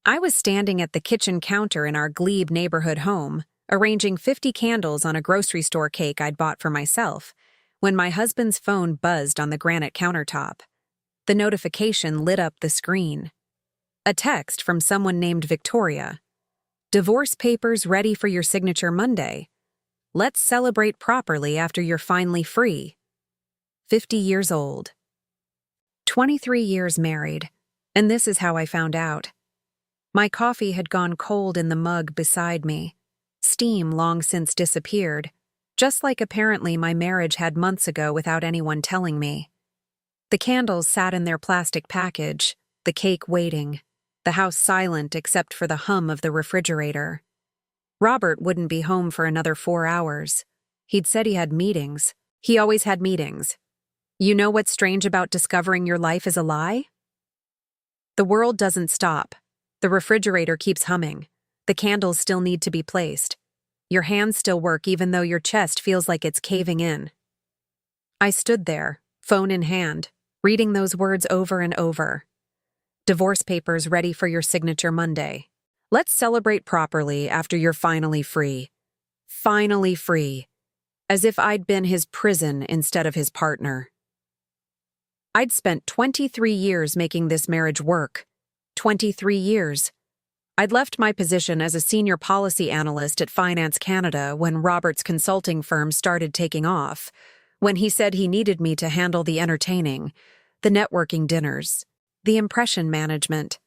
I was standing at the kitchen counter in our Glebe neighborhood home, arranging 50 candles on a grocery store cake I'd bought for myself, when my husband's phone buzzed on the granite countertop. The notification lit up the screen. A text from someone named Victoria. "Divorce papers ready for your signature Monday. Let's celebrate properly after you're finally free." 50 years old. 23 years married, and this is how I found out. My coffee had gone cold in the mug beside me. Steam long since disappeared, just like apparently my marriage had months ago without anyone telling me. The candles sat in their plastic package, the cake waiting, the house silent except for the hum of the refrigerator. Robert wouldn't be home for another 4 hours. He'd said he had meetings. He always had meetings. You know what's strange about discovering your life is a lie? The world doesn't stop. The refrigerator keeps humming. The candles still need to be placed. Your hands still work even though your chest feels like it's caving in. I stood there, phone in hand, reading those words over and over. Divorce papers ready for your signature Monday. Let's celebrate properly after you're finally free. Finally free. As if I'd been his prison instead of his partner. I'd spent 23 years making this marriage work. 23 years. I'd left my position as a senior policy analyst at Finance Canada when Robert's consulting firm started taking off, when he said he needed me to handle the entertaining, the networking dinners, the impression management.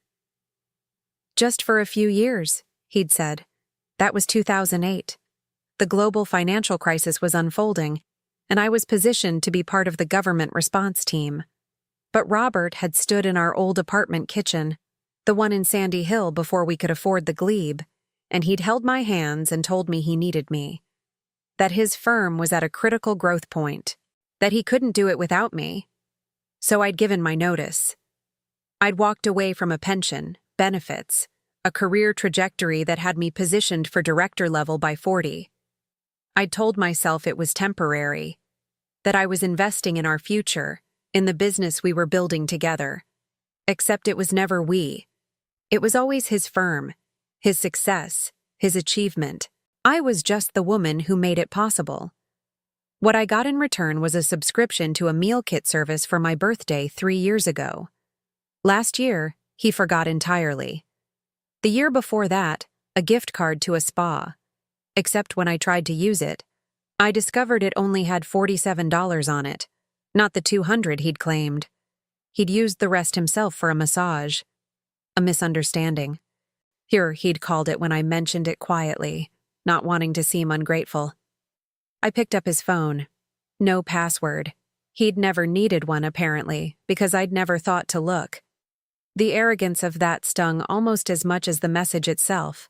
Just for a few years, he'd said. That was 2008. The global financial crisis was unfolding, and I was positioned to be part of the government response team. But Robert had stood in our old apartment kitchen, the one in Sandy Hill before we could afford the Glebe, and he'd held my hands and told me he needed me. That his firm was at a critical growth point, that he couldn't do it without me. So I'd given my notice. I'd walked away from a pension, benefits, a career trajectory that had me positioned for director level by 40. I'd told myself it was temporary, that I was investing in our future, in the business we were building together. Except it was never we. It was always his firm, his success, his achievement. I was just the woman who made it possible. What I got in return was a subscription to a meal kit service for my birthday 3 years ago. Last year, he forgot entirely. The year before that, a gift card to a spa. Except when I tried to use it, I discovered it only had $47 on it, not the $200 he'd claimed. He'd used the rest himself for a massage. A misunderstanding. Here, he'd called it when I mentioned it quietly, not wanting to seem ungrateful. I picked up his phone. No password. He'd never needed one, apparently, because I'd never thought to look. The arrogance of that stung almost as much as the message itself.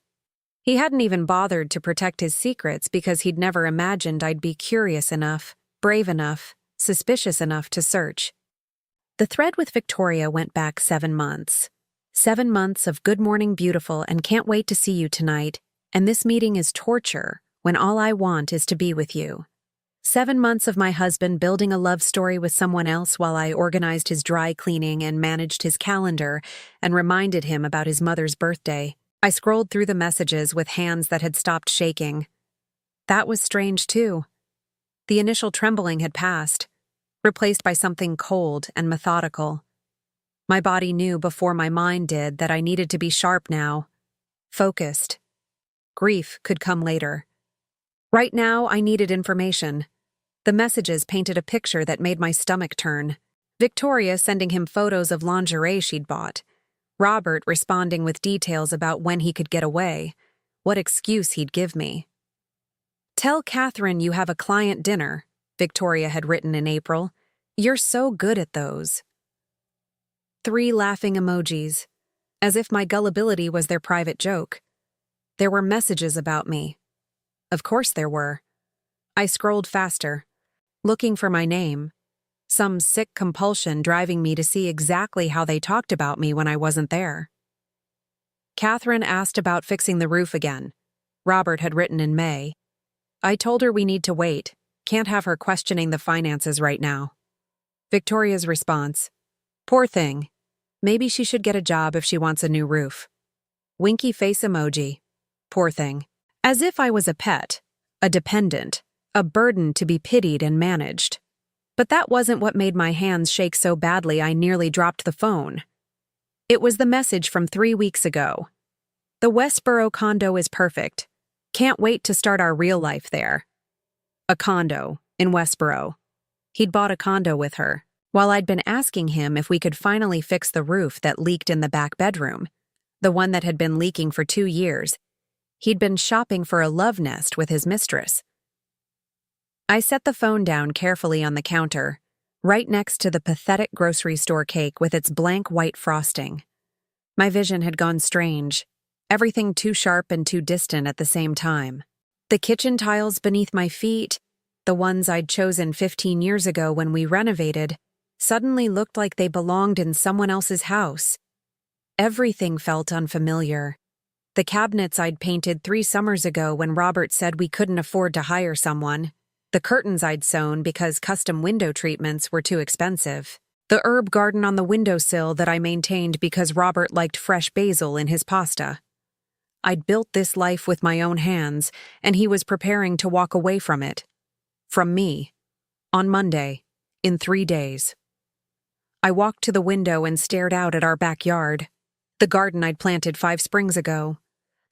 He hadn't even bothered to protect his secrets because he'd never imagined I'd be curious enough, brave enough, suspicious enough to search. The thread with Victoria went back 7 months. 7 months of good morning beautiful and can't wait to see you tonight, and this meeting is torture when all I want is to be with you. 7 months of my husband building a love story with someone else while I organized his dry cleaning and managed his calendar and reminded him about his mother's birthday. I scrolled through the messages with hands that had stopped shaking. That was strange too. The initial trembling had passed, replaced by something cold and methodical. My body knew before my mind did that I needed to be sharp now, focused. Grief could come later. Right now, I needed information. The messages painted a picture that made my stomach turn. Victoria sending him photos of lingerie she'd bought. Robert responding with details about when he could get away, what excuse he'd give me. "Tell Catherine you have a client dinner," Victoria had written in April. "You're so good at those." 3 laughing emojis, as if my gullibility was their private joke. There were messages about me. Of course there were. I scrolled faster, looking for my name, some sick compulsion driving me to see exactly how they talked about me when I wasn't there. Catherine asked about fixing the roof again. Robert had written in May. I told her we need to wait. Can't have her questioning the finances right now. Victoria's response. Poor thing. Maybe she should get a job if she wants a new roof. Winky face emoji. Poor thing. As if I was a pet, a dependent, a burden to be pitied and managed. But that wasn't what made my hands shake so badly I nearly dropped the phone. It was the message from 3 weeks ago. The Westboro condo is perfect. Can't wait to start our real life there. A condo, in Westboro. He'd bought a condo with her, while I'd been asking him if we could finally fix the roof that leaked in the back bedroom, the one that had been leaking for 2 years. He'd been shopping for a love nest with his mistress. I set the phone down carefully on the counter, right next to the pathetic grocery store cake with its blank white frosting. My vision had gone strange, everything too sharp and too distant at the same time. The kitchen tiles beneath my feet, the ones I'd chosen 15 years ago when we renovated, suddenly looked like they belonged in someone else's house. Everything felt unfamiliar. The cabinets I'd painted 3 summers ago when Robert said we couldn't afford to hire someone. The curtains I'd sewn because custom window treatments were too expensive. The herb garden on the windowsill that I maintained because Robert liked fresh basil in his pasta. I'd built this life with my own hands, and he was preparing to walk away from it. From me. On Monday. In 3 days. I walked to the window and stared out at our backyard. The garden I'd planted 5 springs ago.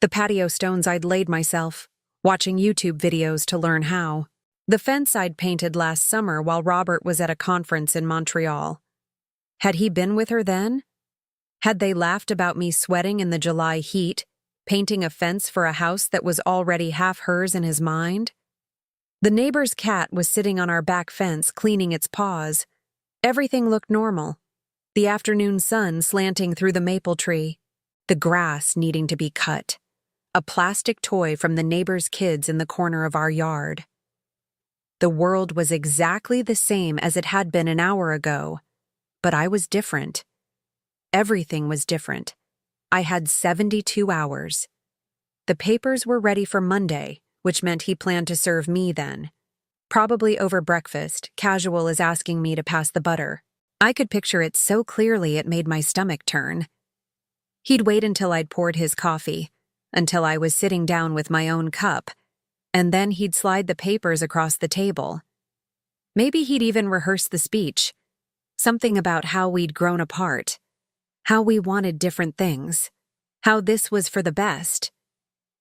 The patio stones I'd laid myself, watching YouTube videos to learn how. The fence I'd painted last summer while Robert was at a conference in Montreal. Had he been with her then? Had they laughed about me sweating in the July heat, painting a fence for a house that was already half hers in his mind? The neighbor's cat was sitting on our back fence cleaning its paws. Everything looked normal. The afternoon sun slanting through the maple tree. The grass needing to be cut. A plastic toy from the neighbor's kids in the corner of our yard. The world was exactly the same as it had been an hour ago, but I was different. Everything was different. I had 72 hours. The papers were ready for Monday, which meant he planned to serve me then. Probably over breakfast, casual as asking me to pass the butter. I could picture it so clearly it made my stomach turn. He'd wait until I'd poured his coffee, until I was sitting down with my own cup, and then he'd slide the papers across the table. Maybe he'd even rehearse the speech. Something about how we'd grown apart. How we wanted different things. How this was for the best.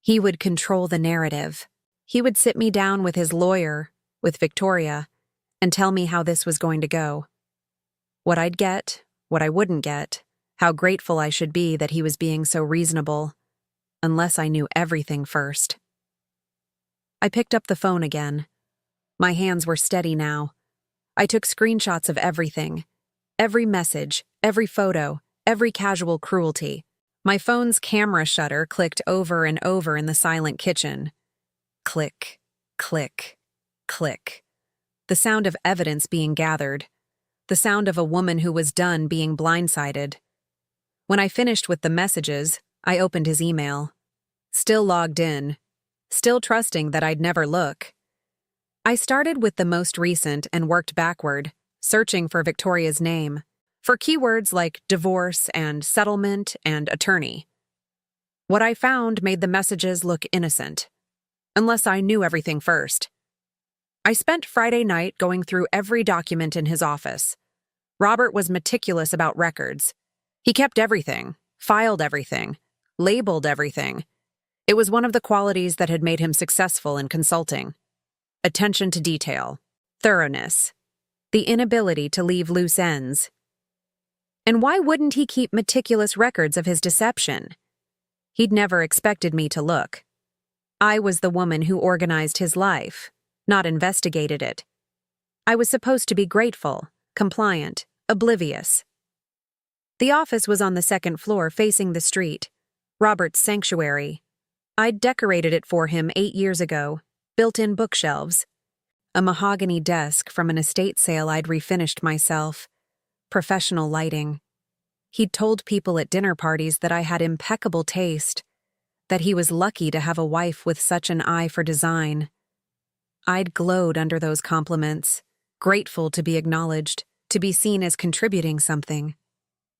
He would control the narrative. He would sit me down with his lawyer, with Victoria, and tell me how this was going to go. What I'd get, what I wouldn't get, how grateful I should be that he was being so reasonable, unless I knew everything first. I picked up the phone again. My hands were steady now. I took screenshots of everything. Every message, every photo, every casual cruelty. My phone's camera shutter clicked over and over in the silent kitchen. Click, click, click. The sound of evidence being gathered. The sound of a woman who was done being blindsided. When I finished with the messages, I opened his email. Still logged in. Still trusting that I'd never look. I started with the most recent and worked backward, searching for Victoria's name, for keywords like divorce and settlement and attorney. What I found made the messages look innocent, unless I knew everything first. I spent Friday night going through every document in his office. Robert was meticulous about records. He kept everything, filed everything, labeled everything. It was one of the qualities that had made him successful in consulting. Attention to detail, thoroughness, the inability to leave loose ends. And why wouldn't he keep meticulous records of his deception? He'd never expected me to look. I was the woman who organized his life, not investigated it. I was supposed to be grateful, compliant, oblivious. The office was on the 2nd floor facing the street, Robert's sanctuary. I'd decorated it for him 8 years ago, built-in bookshelves, a mahogany desk from an estate sale I'd refinished myself, professional lighting. He'd told people at dinner parties that I had impeccable taste, that he was lucky to have a wife with such an eye for design. I'd glowed under those compliments, grateful to be acknowledged, to be seen as contributing something.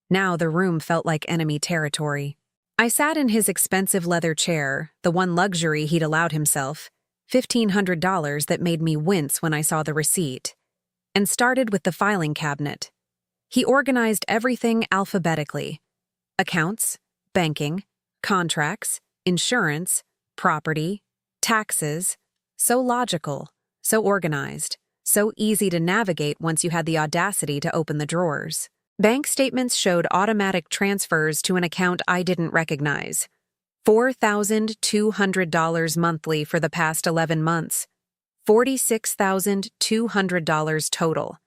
Now the room felt like enemy territory. I sat in his expensive leather chair, the one luxury he'd allowed himself, $1,500 that made me wince when I saw the receipt, and started with the filing cabinet. He organized everything alphabetically: accounts, banking, contracts, insurance, property, taxes. So logical, so organized, so easy to navigate once you had the audacity to open the drawers. Bank statements showed automatic transfers to an account I didn't recognize. $4,200 monthly for the past 11 months. $46,200 total.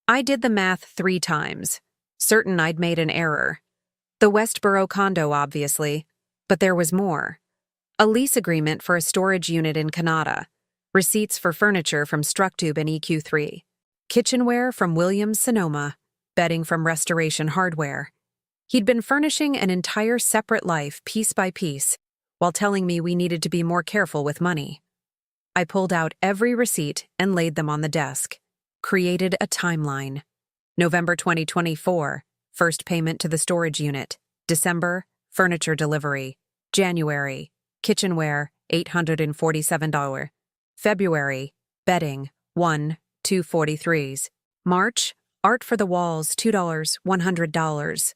I did the math 3 times, certain I'd made an error. The Westboro condo, obviously, but there was more. A lease agreement for a storage unit in Canada. Receipts for furniture from Structube and EQ3. Kitchenware from Williams-Sonoma. Bedding from Restoration Hardware. He'd been furnishing an entire separate life piece by piece, while telling me we needed to be more careful with money. I pulled out every receipt and laid them on the desk. Created a timeline. November 2024, first payment to the storage unit. December, furniture delivery. January, kitchenware, $847. February, bedding, 243s. March, art for the walls, $2, $100.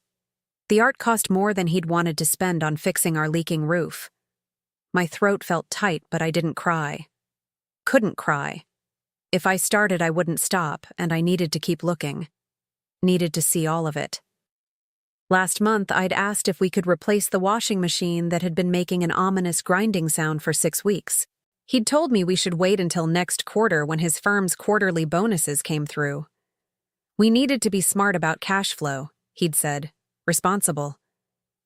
The art cost more than he'd wanted to spend on fixing our leaking roof. My throat felt tight, but I didn't cry. Couldn't cry. If I started, I wouldn't stop, and I needed to keep looking. Needed to see all of it. Last month, I'd asked if we could replace the washing machine that had been making an ominous grinding sound for 6 weeks. He'd told me we should wait until next quarter when his firm's quarterly bonuses came through. We needed to be smart about cash flow, he'd said. Responsible.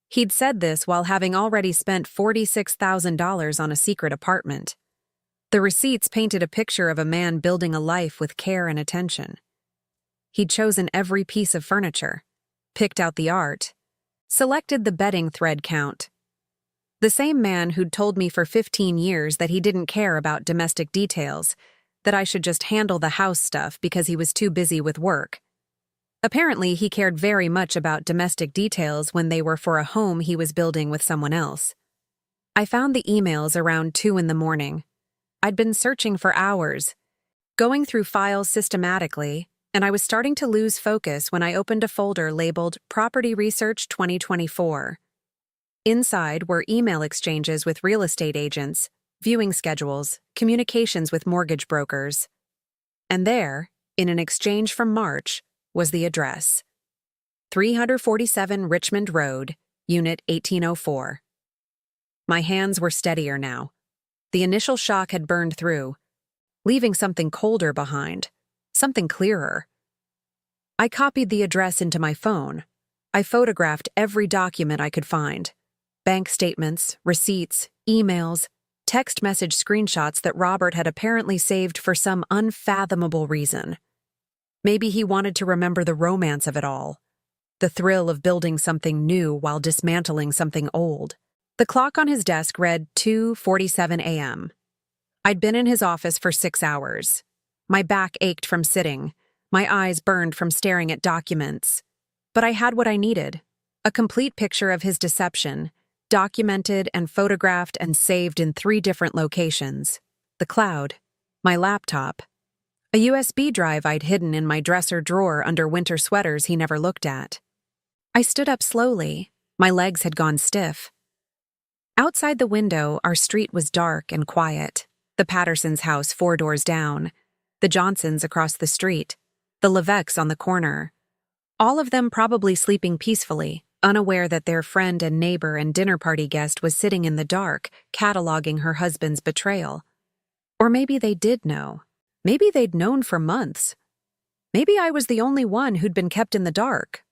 He'd said this while having already spent $46,000 on a secret apartment. The receipts painted a picture of a man building a life with care and attention. He'd chosen every piece of furniture, picked out the art, selected the bedding thread count. The same man who'd told me for 15 years that he didn't care about domestic details, that I should just handle the house stuff because he was too busy with work. Apparently, he cared very much about domestic details when they were for a home he was building with someone else. I found the emails around 2 in the morning. I'd been searching for hours, going through files systematically, and I was starting to lose focus when I opened a folder labeled Property Research 2024. Inside were email exchanges with real estate agents, viewing schedules, communications with mortgage brokers. And there, in an exchange from March, was the address. 347 Richmond Road, Unit 1804. My hands were steadier now. The initial shock had burned through, leaving something colder behind, something clearer. I copied the address into my phone. I photographed every document I could find. Bank statements, receipts, emails, text message screenshots that Robert had apparently saved for some unfathomable reason. Maybe he wanted to remember the romance of it all, the thrill of building something new while dismantling something old. The clock on his desk read 2:47 a.m. I'd been in his office for 6 hours. My back ached from sitting, my eyes burned from staring at documents. But I had what I needed, a complete picture of his deception, documented and photographed and saved in 3 different locations: the cloud, my laptop, a USB drive I'd hidden in my dresser drawer under winter sweaters he never looked at. I stood up slowly. My legs had gone stiff. Outside the window, our street was dark and quiet. The Pattersons' house 4 doors down, the Johnsons across the street, the Levesques on the corner. All of them probably sleeping peacefully, unaware that their friend and neighbor and dinner party guest was sitting in the dark, cataloging her husband's betrayal. Or maybe they did know. Maybe they'd known for months. Maybe I was the only one who'd been kept in the dark.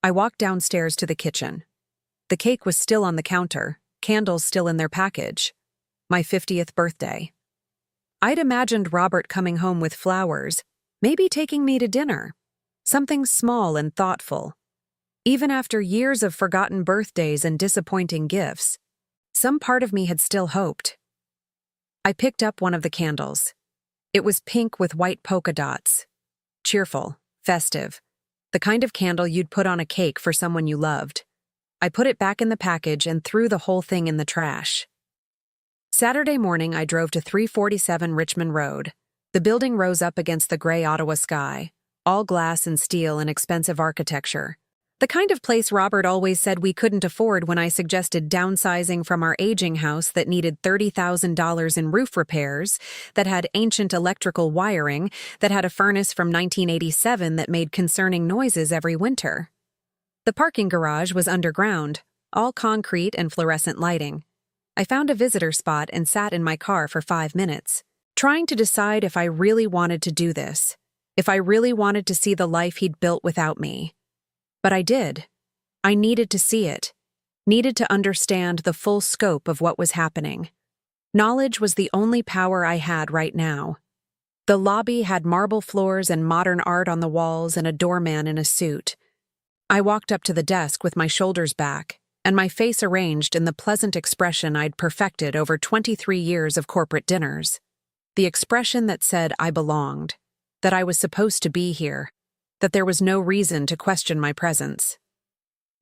I walked downstairs to the kitchen. The cake was still on the counter, candles still in their package. My 50th birthday. I'd imagined Robert coming home with flowers, maybe taking me to dinner. Something small and thoughtful. Even after years of forgotten birthdays and disappointing gifts, some part of me had still hoped. I picked up one of the candles. It was pink with white polka dots. Cheerful, festive, the kind of candle you'd put on a cake for someone you loved. I put it back in the package and threw the whole thing in the trash. Saturday morning, I drove to 347 Richmond Road. The building rose up against the gray Ottawa sky, all glass and steel and expensive architecture. The kind of place Robert always said we couldn't afford when I suggested downsizing from our aging house that needed $30,000 in roof repairs, that had ancient electrical wiring, that had a furnace from 1987 that made concerning noises every winter. The parking garage was underground, all concrete and fluorescent lighting. I found a visitor spot and sat in my car for 5 minutes, trying to decide if I really wanted to do this, if I really wanted to see the life he'd built without me. But I did. I needed to see it, needed to understand the full scope of what was happening. Knowledge was the only power I had right now. The lobby had marble floors and modern art on the walls and a doorman in a suit. I walked up to the desk with my shoulders back and my face arranged in the pleasant expression I'd perfected over 23 years of corporate dinners. The expression that said I belonged, that I was supposed to be here, that there was no reason to question my presence.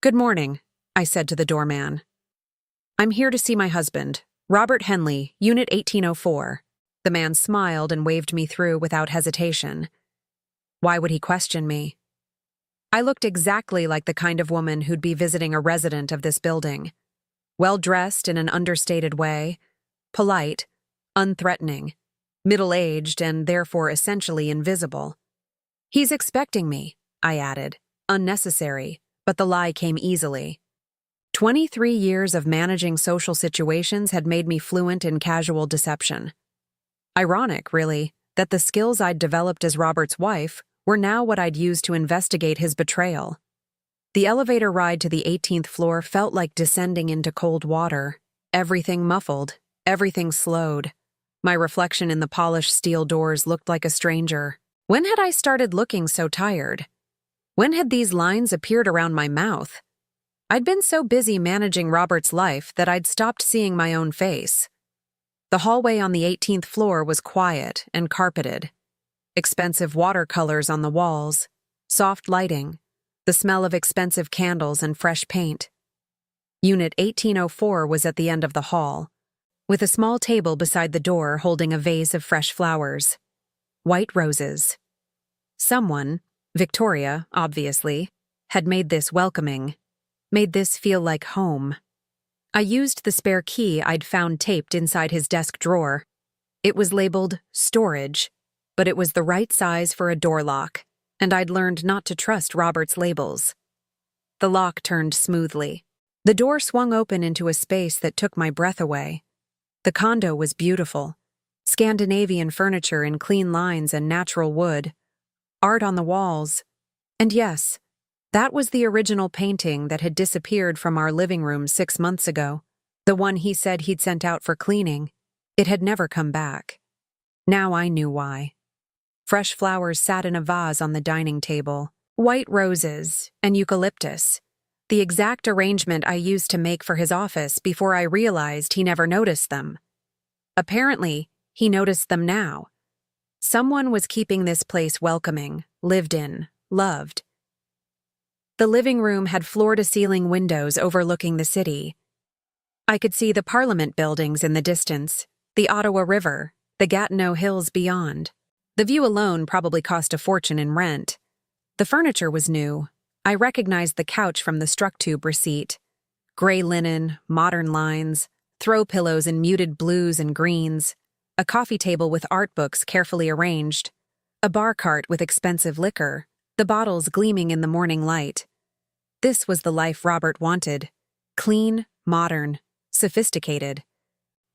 "Good morning," I said to the doorman. "I'm here to see my husband, Robert Henley, Unit 1804. The man smiled and waved me through without hesitation. Why would he question me? I looked exactly like the kind of woman who'd be visiting a resident of this building. Well-dressed in an understated way, polite, unthreatening, middle-aged and therefore essentially invisible. "He's expecting me," I added, unnecessary, but the lie came easily. 23 years of managing social situations had made me fluent in casual deception. Ironic, really, that the skills I'd developed as Robert's wife were now what I'd use to investigate his betrayal. The elevator ride to the 18th floor felt like descending into cold water. Everything muffled, everything slowed. My reflection in the polished steel doors looked like a stranger. When had I started looking so tired? When had these lines appeared around my mouth? I'd been so busy managing Robert's life that I'd stopped seeing my own face. The hallway on the 18th floor was quiet and carpeted. Expensive watercolors on the walls, soft lighting, the smell of expensive candles and fresh paint. Unit 1804 was at the end of the hall, with a small table beside the door holding a vase of fresh flowers. White roses. Someone, Victoria, obviously, had made this welcoming, made this feel like home. I used the spare key I'd found taped inside his desk drawer. It was labeled storage, but it was the right size for a door lock, and I'd learned not to trust Robert's labels. The lock turned smoothly. The door swung open into a space that took my breath away. The condo was beautiful. Scandinavian furniture in clean lines and natural wood. Art on the walls. And yes, that was the original painting that had disappeared from our living room 6 months ago. The one he said he'd sent out for cleaning. It had never come back. Now I knew why. Fresh flowers sat in a vase on the dining table. White roses and eucalyptus. The exact arrangement I used to make for his office before I realized he never noticed them. Apparently, he noticed them now. Someone was keeping this place welcoming, lived in, loved. The living room had floor-to-ceiling windows overlooking the city. I could see the Parliament buildings in the distance, the Ottawa River, the Gatineau Hills beyond. The view alone probably cost a fortune in rent. The furniture was new. I recognized the couch from the Structube receipt. Gray linen, modern lines, throw pillows in muted blues and greens, a coffee table with art books carefully arranged, a bar cart with expensive liquor, the bottles gleaming in the morning light. This was the life Robert wanted. Clean, modern, sophisticated.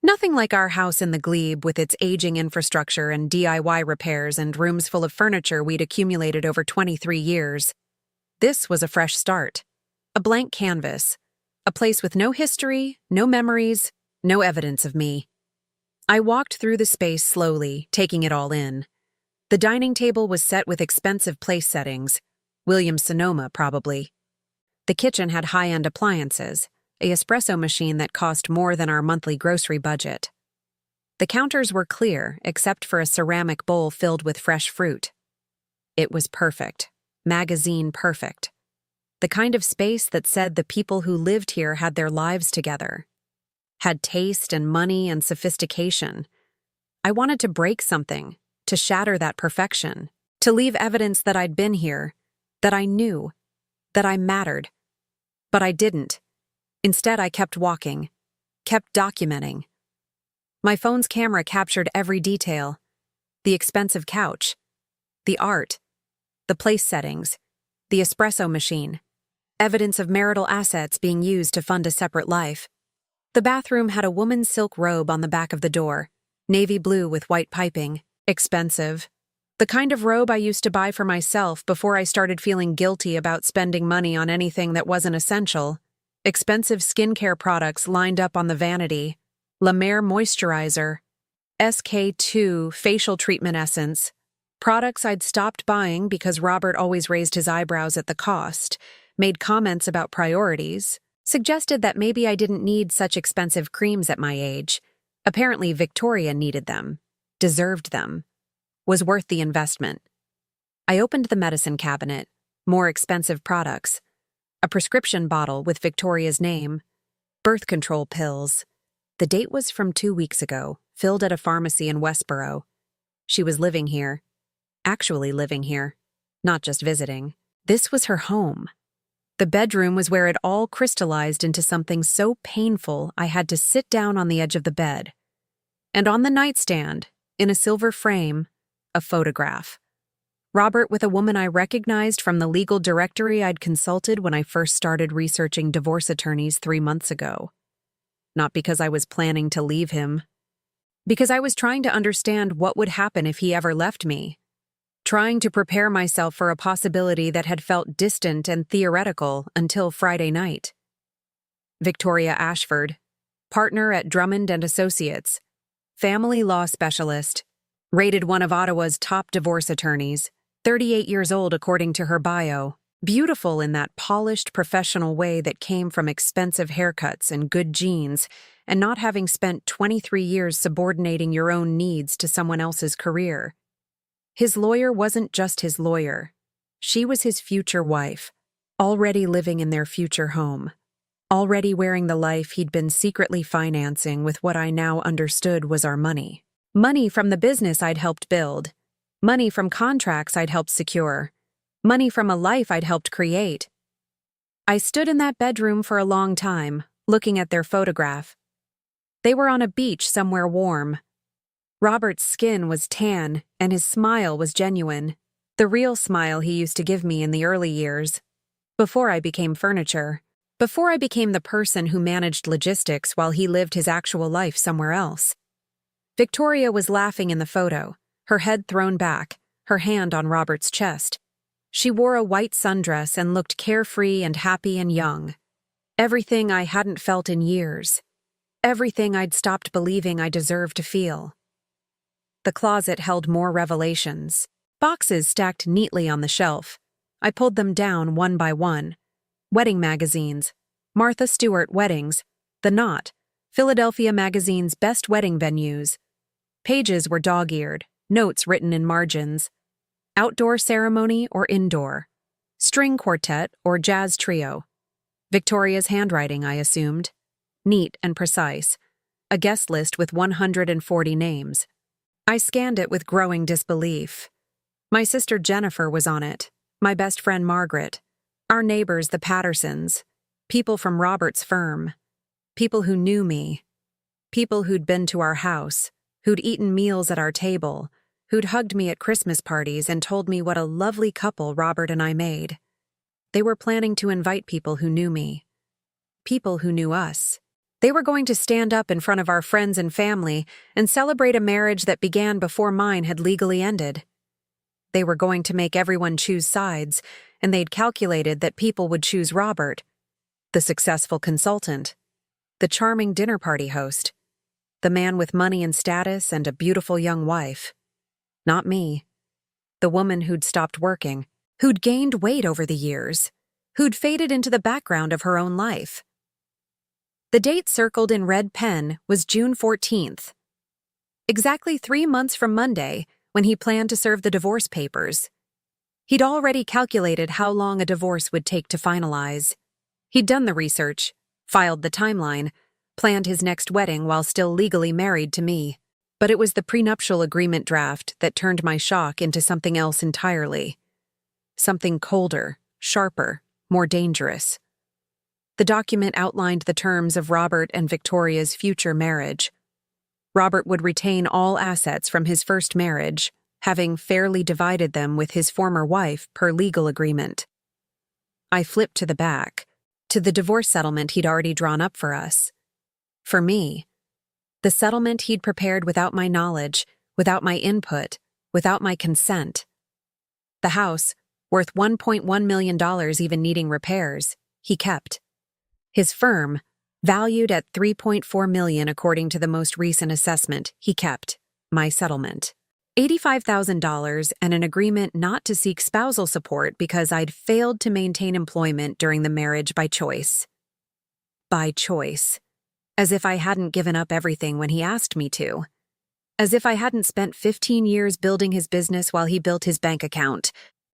Nothing like our house in the Glebe with its aging infrastructure and DIY repairs and rooms full of furniture we'd accumulated over 23 years. This was a fresh start. A blank canvas. A place with no history, no memories, no evidence of me. I walked through the space slowly, taking it all in. The dining table was set with expensive place settings. Williams-Sonoma, probably. The kitchen had high-end appliances, an espresso machine that cost more than our monthly grocery budget. The counters were clear, except for a ceramic bowl filled with fresh fruit. It was perfect. Magazine perfect. The kind of space that said the people who lived here had their lives together, had taste and money and sophistication. I wanted to break something, to shatter that perfection, to leave evidence that I'd been here, that I knew, that I mattered. But I didn't. Instead, I kept walking, kept documenting. My phone's camera captured every detail: the expensive couch, the art, the place settings, the espresso machine, evidence of marital assets being used to fund a separate life. The bathroom had a woman's silk robe on the back of the door, navy blue with white piping, expensive. The kind of robe I used to buy for myself before I started feeling guilty about spending money on anything that wasn't essential. Expensive skincare products lined up on the vanity: La Mer moisturizer, SK2 facial treatment essence, products I'd stopped buying because Robert always raised his eyebrows at the cost, made comments about priorities, suggested that maybe I didn't need such expensive creams at my age. Apparently Victoria needed them, deserved them, was worth the investment. I opened the medicine cabinet, more expensive products, a prescription bottle with Victoria's name, birth control pills. The date was from 2 weeks ago, filled at a pharmacy in Westboro. She was living here, actually living here, not just visiting. This was her home. The bedroom was where it all crystallized into something so painful I had to sit down on the edge of the bed. And on the nightstand, in a silver frame, a photograph. Robert with a woman I recognized from the legal directory I'd consulted when I first started researching divorce attorneys 3 months ago. Not because I was planning to leave him. Because I was trying to understand what would happen if he ever left me. Trying to prepare myself for a possibility that had felt distant and theoretical until Friday night. Victoria Ashford, partner at Drummond and Associates, family law specialist, rated one of Ottawa's top divorce attorneys, 38 years old according to her bio, beautiful in that polished professional way that came from expensive haircuts and good genes, and not having spent 23 years subordinating your own needs to someone else's career. His lawyer wasn't just his lawyer. She was his future wife, already living in their future home, already wearing the life he'd been secretly financing with what I now understood was our money. Money from the business I'd helped build, money from contracts I'd helped secure, money from a life I'd helped create. I stood in that bedroom for a long time, looking at their photograph. They were on a beach somewhere warm. Robert's skin was tan, and his smile was genuine, the real smile he used to give me in the early years. Before I became furniture, before I became the person who managed logistics while he lived his actual life somewhere else. Victoria was laughing in the photo, her head thrown back, her hand on Robert's chest. She wore a white sundress and looked carefree and happy and young. Everything I hadn't felt in years. Everything I'd stopped believing I deserved to feel. The closet held more revelations. Boxes stacked neatly on the shelf. I pulled them down one by one. Wedding magazines, Martha Stewart Weddings, The Knot, Philadelphia Magazine's best wedding venues. Pages were dog-eared, notes written in margins. Outdoor ceremony or indoor. String quartet or jazz trio. Victoria's handwriting, I assumed. Neat and precise. A guest list with 140 names. I scanned it with growing disbelief. My sister Jennifer was on it, my best friend Margaret, our neighbors the Pattersons, people from Robert's firm, people who knew me, people who'd been to our house, who'd eaten meals at our table, who'd hugged me at Christmas parties and told me what a lovely couple Robert and I made. They were planning to invite people who knew me, people who knew us. They were going to stand up in front of our friends and family and celebrate a marriage that began before mine had legally ended. They were going to make everyone choose sides, and they'd calculated that people would choose Robert, the successful consultant, the charming dinner party host, the man with money and status and a beautiful young wife. Not me. The woman who'd stopped working, who'd gained weight over the years, who'd faded into the background of her own life. The date circled in red pen was June 14th. Exactly 3 months from Monday, when he planned to serve the divorce papers. He'd already calculated how long a divorce would take to finalize. He'd done the research, filed the timeline, planned his next wedding while still legally married to me. But it was the prenuptial agreement draft that turned my shock into something else entirely. Something colder, sharper, more dangerous. The document outlined the terms of Robert and Victoria's future marriage. Robert would retain all assets from his first marriage, having fairly divided them with his former wife per legal agreement. I flipped to the back, to the divorce settlement he'd already drawn up for us. For me, the settlement he'd prepared without my knowledge, without my input, without my consent. The house, worth $1.1 million even needing repairs, he kept. His firm, valued at $3.4 million according to the most recent assessment, he kept. My settlement. $85,000 and an agreement not to seek spousal support because I'd failed to maintain employment during the marriage by choice. By choice. As if I hadn't given up everything when he asked me to. As if I hadn't spent 15 years building his business while he built his bank account.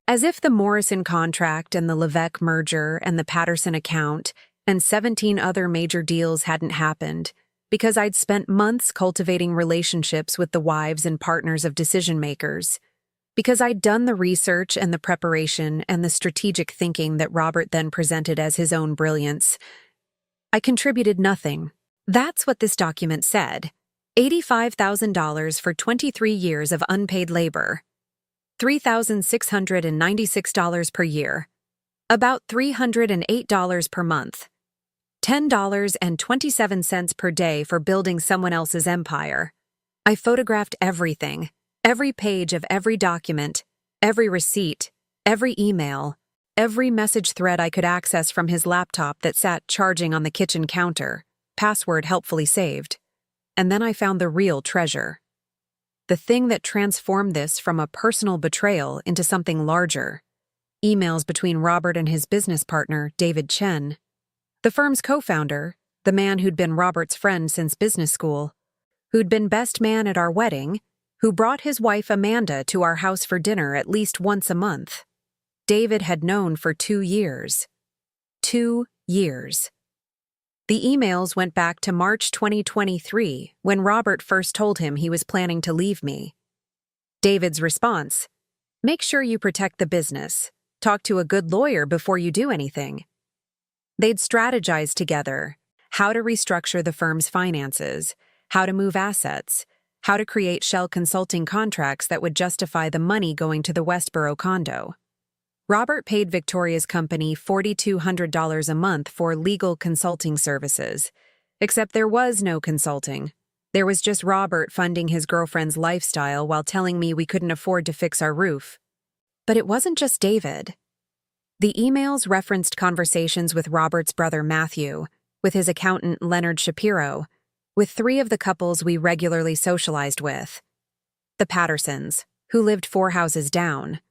As if the Morrison contract and the Levesque merger and the Patterson account and 17 other major deals hadn't happened, because I'd spent months cultivating relationships with the wives and partners of decision-makers, because I'd done the research and the preparation and the strategic thinking that Robert then presented as his own brilliance. I contributed nothing. That's what this document said. $85,000 for 23 years of unpaid labor. $3,696 per year. About $308 per month. $10.27 per day for building someone else's empire. I photographed everything, every page of every document, every receipt, every email, every message thread I could access from his laptop that sat charging on the kitchen counter, password helpfully saved. And then I found the real treasure. The thing that transformed this from a personal betrayal into something larger. Emails between Robert and his business partner, David Chen. The firm's co-founder, the man who'd been Robert's friend since business school, who'd been best man at our wedding, who brought his wife Amanda to our house for dinner at least once a month. David had known for 2 years. 2 years. The emails went back to March 2023, when Robert first told him he was planning to leave me. David's response: "Make sure you protect the business. Talk to a good lawyer before you do anything." They'd strategized together how to restructure the firm's finances, how to move assets, how to create shell consulting contracts that would justify the money going to the Westboro condo. Robert paid Victoria's company $4,200 a month for legal consulting services, except there was no consulting. There was just Robert funding his girlfriend's lifestyle while telling me we couldn't afford to fix our roof. But it wasn't just David. The emails referenced conversations with Robert's brother Matthew, with his accountant Leonard Shapiro, with 3 of the couples we regularly socialized with. The Pattersons, who lived 4 houses down.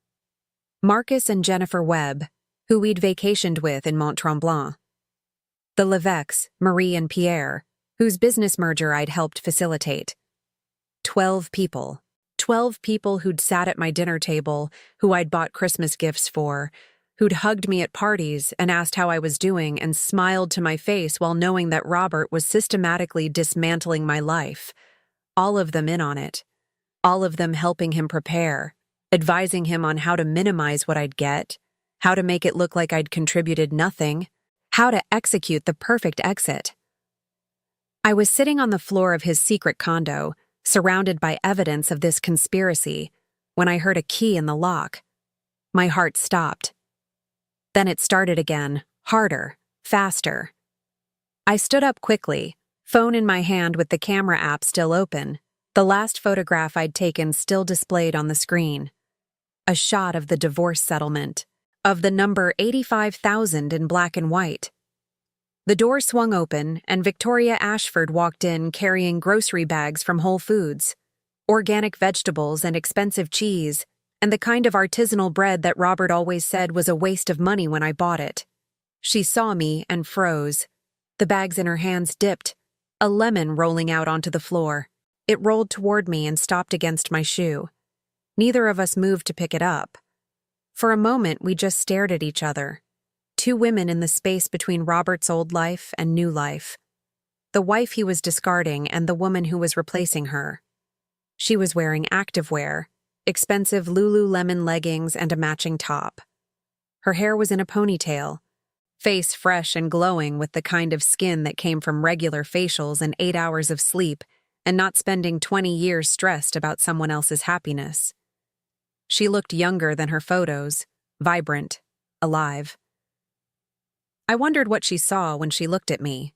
Marcus and Jennifer Webb, who we'd vacationed with in Mont Tremblant. The Levesques, Marie and Pierre, whose business merger I'd helped facilitate. 12 people. 12 people who'd sat at my dinner table, who I'd bought Christmas gifts for, who'd hugged me at parties and asked how I was doing and smiled to my face while knowing that Robert was systematically dismantling my life. All of them in on it. All of them helping him prepare, advising him on how to minimize what I'd get, how to make it look like I'd contributed nothing, how to execute the perfect exit. I was sitting on the floor of his secret condo, surrounded by evidence of this conspiracy, when I heard a key in the lock. My heart stopped. Then it started again, harder, faster. I stood up quickly, phone in my hand with the camera app still open, the last photograph I'd taken still displayed on the screen. A shot of the divorce settlement, of the number 85,000 in black and white. The door swung open, and Victoria Ashford walked in carrying grocery bags from Whole Foods, organic vegetables and expensive cheese, and the kind of artisanal bread that Robert always said was a waste of money when I bought it. She saw me and froze. The bags in her hands dipped, a lemon rolling out onto the floor. It rolled toward me and stopped against my shoe. Neither of us moved to pick it up. For a moment, we just stared at each other. Two women in the space between Robert's old life and new life. The wife he was discarding and the woman who was replacing her. She was wearing activewear, expensive Lululemon leggings and a matching top. Her hair was in a ponytail, face fresh and glowing with the kind of skin that came from regular facials and 8 hours of sleep and not spending 20 years stressed about someone else's happiness. She looked younger than her photos, vibrant, alive. I wondered what she saw when she looked at me.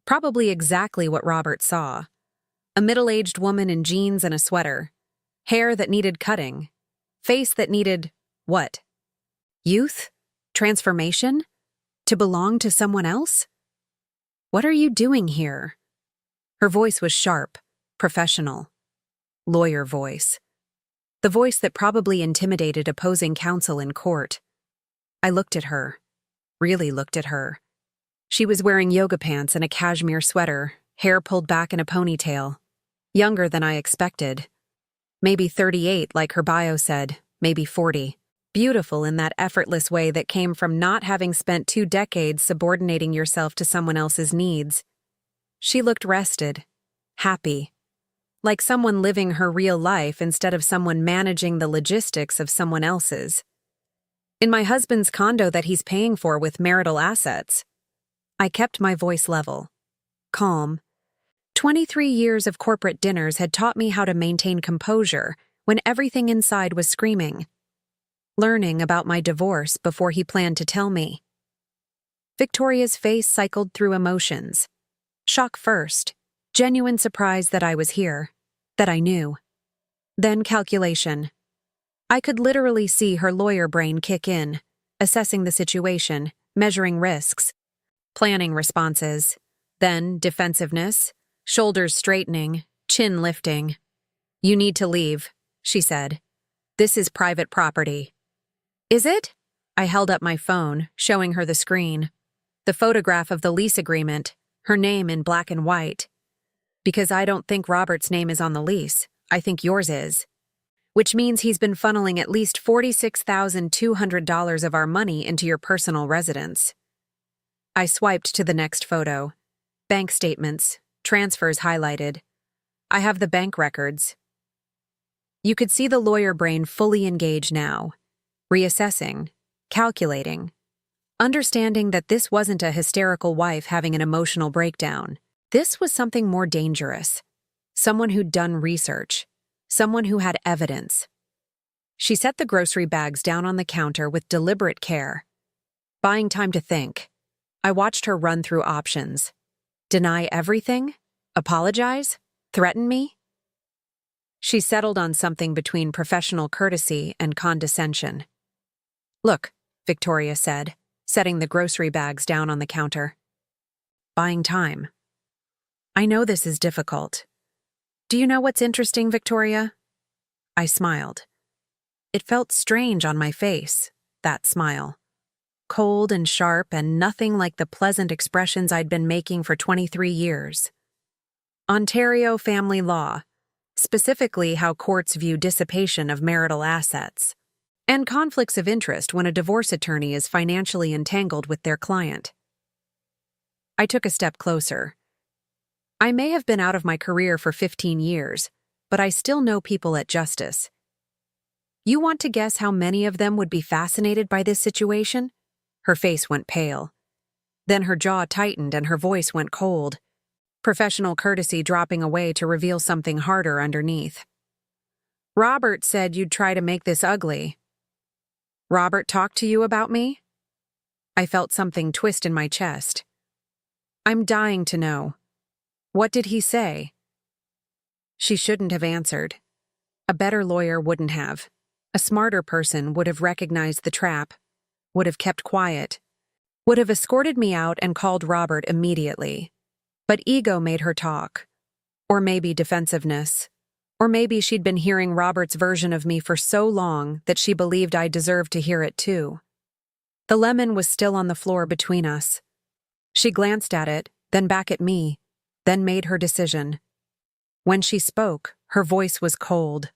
Probably exactly what Robert saw. A middle-aged woman in jeans and a sweater. Hair that needed cutting. Face that needed, what? Youth? Transformation? To belong to someone else? What are you doing here? Her voice was sharp, professional. Lawyer voice. The voice that probably intimidated opposing counsel in court. I looked at her. Really looked at her. She was wearing yoga pants and a cashmere sweater, hair pulled back in a ponytail. Younger than I expected. Maybe 38, like her bio said, maybe 40. Beautiful in that effortless way that came from not having spent 2 decades subordinating yourself to someone else's needs. She looked rested, happy, like someone living her real life instead of someone managing the logistics of someone else's. In my husband's condo that he's paying for with marital assets. I kept my voice level, calm. 23 years of corporate dinners had taught me how to maintain composure when everything inside was screaming. Learning about my divorce before he planned to tell me. Victoria's face cycled through emotions. Shock first, genuine surprise that I was here, that I knew. Then calculation. I could literally see her lawyer brain kick in, assessing the situation, measuring risks, planning responses, then defensiveness, shoulders straightening, chin lifting. "You need to leave," she said. "This is private property." "Is it?" I held up my phone, showing her the screen. The photograph of the lease agreement, her name in black and white. "Because I don't think Robert's name is on the lease. I think yours is. Which means he's been funneling at least $46,200 of our money into your personal residence." I swiped to the next photo. Bank statements, transfers highlighted. I have the bank records. You could see the lawyer brain fully engaged now, reassessing, calculating, understanding that this wasn't a hysterical wife having an emotional breakdown. This was something more dangerous. Someone who'd done research. Someone who had evidence. She set the grocery bags down on the counter with deliberate care, buying time to think. I watched her run through options. Deny everything? Apologize? Threaten me? She settled on something between professional courtesy and condescension. "Look," Victoria said, setting the grocery bags down on the counter. "Buying time. I know this is difficult. Do you know what's interesting, Victoria?" I smiled. It felt strange on my face, that smile. Cold and sharp and nothing like the pleasant expressions I'd been making for 23 years. Ontario family law, specifically how courts view dissipation of marital assets, and conflicts of interest when a divorce attorney is financially entangled with their client. I took a step closer. I may have been out of my career for 15 years, but I still know people at justice. You want to guess how many of them would be fascinated by this situation? Her face went pale. Then her jaw tightened and her voice went cold, professional courtesy dropping away to reveal something harder underneath. "Robert said you'd try to make this ugly." "Robert talked to you about me?" I felt something twist in my chest. I'm dying to know. What did he say? She shouldn't have answered. A better lawyer wouldn't have. A smarter person would have recognized the trap, would have kept quiet, would have escorted me out and called Robert immediately. But ego made her talk. Or maybe defensiveness. Or maybe she'd been hearing Robert's version of me for so long that she believed I deserved to hear it too. The lemon was still on the floor between us. She glanced at it, then back at me, then made her decision. When she spoke, her voice was cold,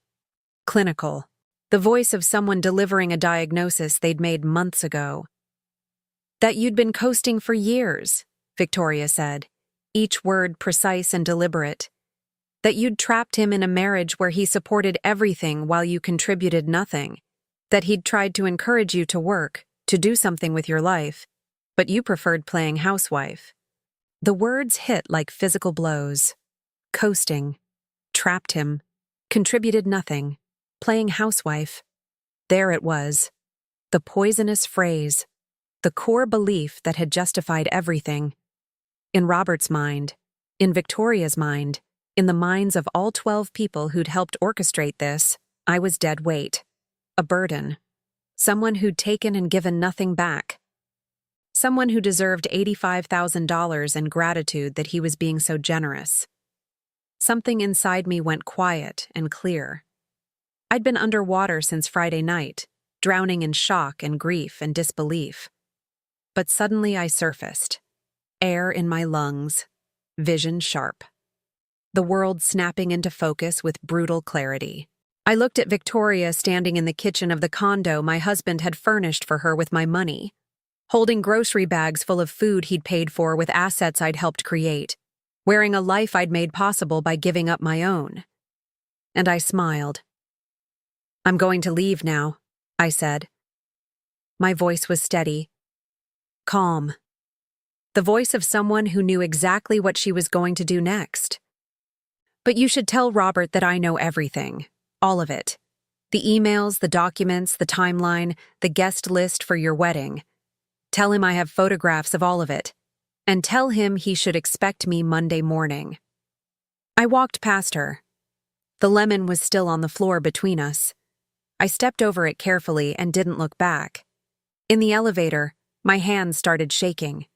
clinical. the voice of someone delivering a diagnosis they'd made months ago. "That you'd been coasting for years," Victoria said, each word precise and deliberate. "That you'd trapped him in a marriage where he supported everything while you contributed nothing. That he'd tried to encourage you to work, to do something with your life, but you preferred playing housewife." The words hit like physical blows. Coasting. Trapped him. Contributed nothing. Playing housewife. There it was. The poisonous phrase. The core belief that had justified everything. In Robert's mind. In Victoria's mind. In the minds of all 12 people who'd helped orchestrate this, I was dead weight. A burden. Someone who'd taken and given nothing back. Someone who deserved $85,000 in gratitude that he was being so generous. Something inside me went quiet and clear. I'd been underwater since Friday night, drowning in shock and grief and disbelief. But suddenly I surfaced. Air in my lungs. Vision sharp. The world snapping into focus with brutal clarity. I looked at Victoria standing in the kitchen of the condo my husband had furnished for her with my money, holding grocery bags full of food he'd paid for with assets I'd helped create, wearing a life I'd made possible by giving up my own. And I smiled. "I'm going to leave now," I said. My voice was steady, calm. The voice of someone who knew exactly what she was going to do next. "But you should tell Robert that I know everything. All of it. The emails, the documents, the timeline, the guest list for your wedding. Tell him I have photographs of all of it. And tell him he should expect me Monday morning." I walked past her. The lemon was still on the floor between us. I stepped over it carefully and didn't look back. In the elevator, my hands started shaking.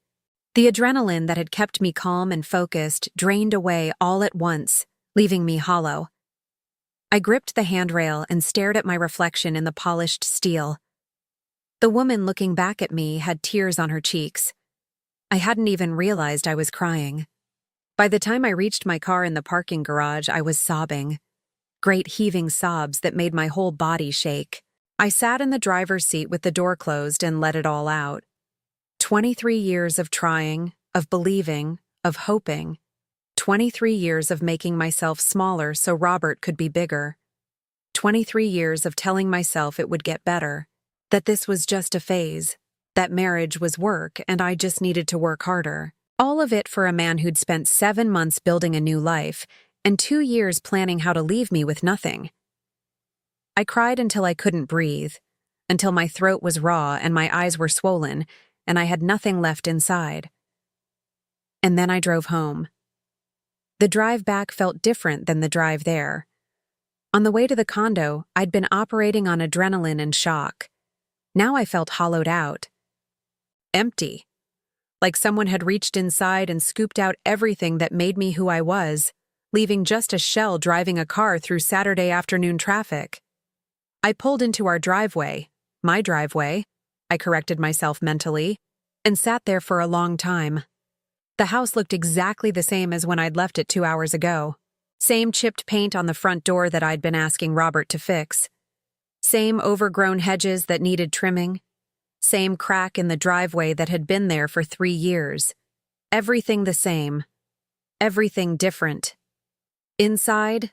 The adrenaline that had kept me calm and focused drained away all at once, leaving me hollow. I gripped the handrail and stared at my reflection in the polished steel. The woman looking back at me had tears on her cheeks. I hadn't even realized I was crying. By the time I reached my car in the parking garage, I was sobbing. Great heaving sobs that made my whole body shake. I sat in the driver's seat with the door closed and let it all out. 23 years of trying, of believing, of hoping. 23 years of making myself smaller so Robert could be bigger. 23 years of telling myself it would get better. That this was just a phase, that marriage was work and I just needed to work harder. All of it for a man who'd spent 7 months building a new life and 2 years planning how to leave me with nothing. I cried until I couldn't breathe, until my throat was raw and my eyes were swollen and I had nothing left inside. And then I drove home. The drive back felt different than the drive there. On the way to the condo, I'd been operating on adrenaline and shock. Now I felt hollowed out. Empty. Like someone had reached inside and scooped out everything that made me who I was, leaving just a shell driving a car through Saturday afternoon traffic. I pulled into our driveway, my driveway, I corrected myself mentally, and sat there for a long time. The house looked exactly the same as when I'd left it 2 hours ago. Same chipped paint on the front door that I'd been asking Robert to fix. Same overgrown hedges that needed trimming. Same crack in the driveway that had been there for 3 years. Everything the same. Everything different. Inside,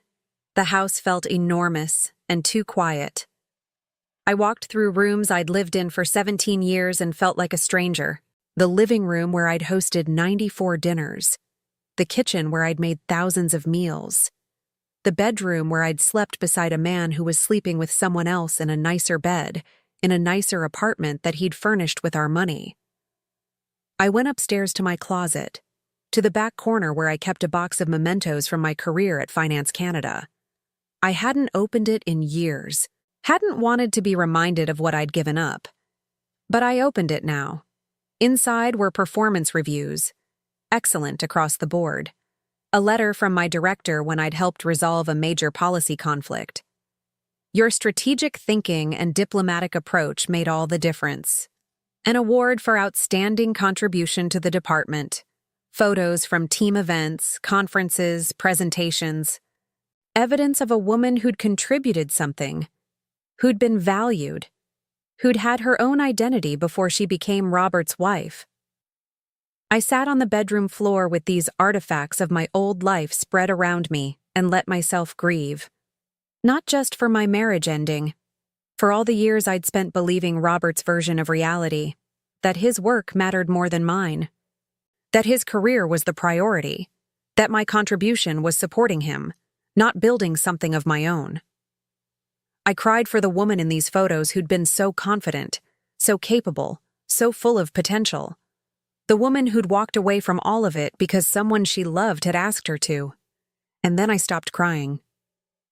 the house felt enormous and too quiet. I walked through rooms I'd lived in for 17 years and felt like a stranger. The living room where I'd hosted 94 dinners. The kitchen where I'd made thousands of meals. The bedroom where I'd slept beside a man who was sleeping with someone else in a nicer bed, in a nicer apartment that he'd furnished with our money. I went upstairs to my closet, to the back corner where I kept a box of mementos from my career at Finance Canada. I hadn't opened it in years, hadn't wanted to be reminded of what I'd given up. But I opened it now. Inside were performance reviews, excellent across the board. A letter from my director when I'd helped resolve a major policy conflict. Your strategic thinking and diplomatic approach made all the difference. An award for outstanding contribution to the department. Photos from team events, conferences, presentations. Evidence of a woman who'd contributed something. who'd been valued, who'd had her own identity before she became Robert's wife. I sat on the bedroom floor with these artifacts of my old life spread around me and let myself grieve. Not just for my marriage ending, for all the years I'd spent believing Robert's version of reality, that his work mattered more than mine, that his career was the priority, that my contribution was supporting him, not building something of my own. I cried for the woman in these photos who'd been so confident, so capable, so full of potential. The woman who'd walked away from all of it because someone she loved had asked her to. And then I stopped crying.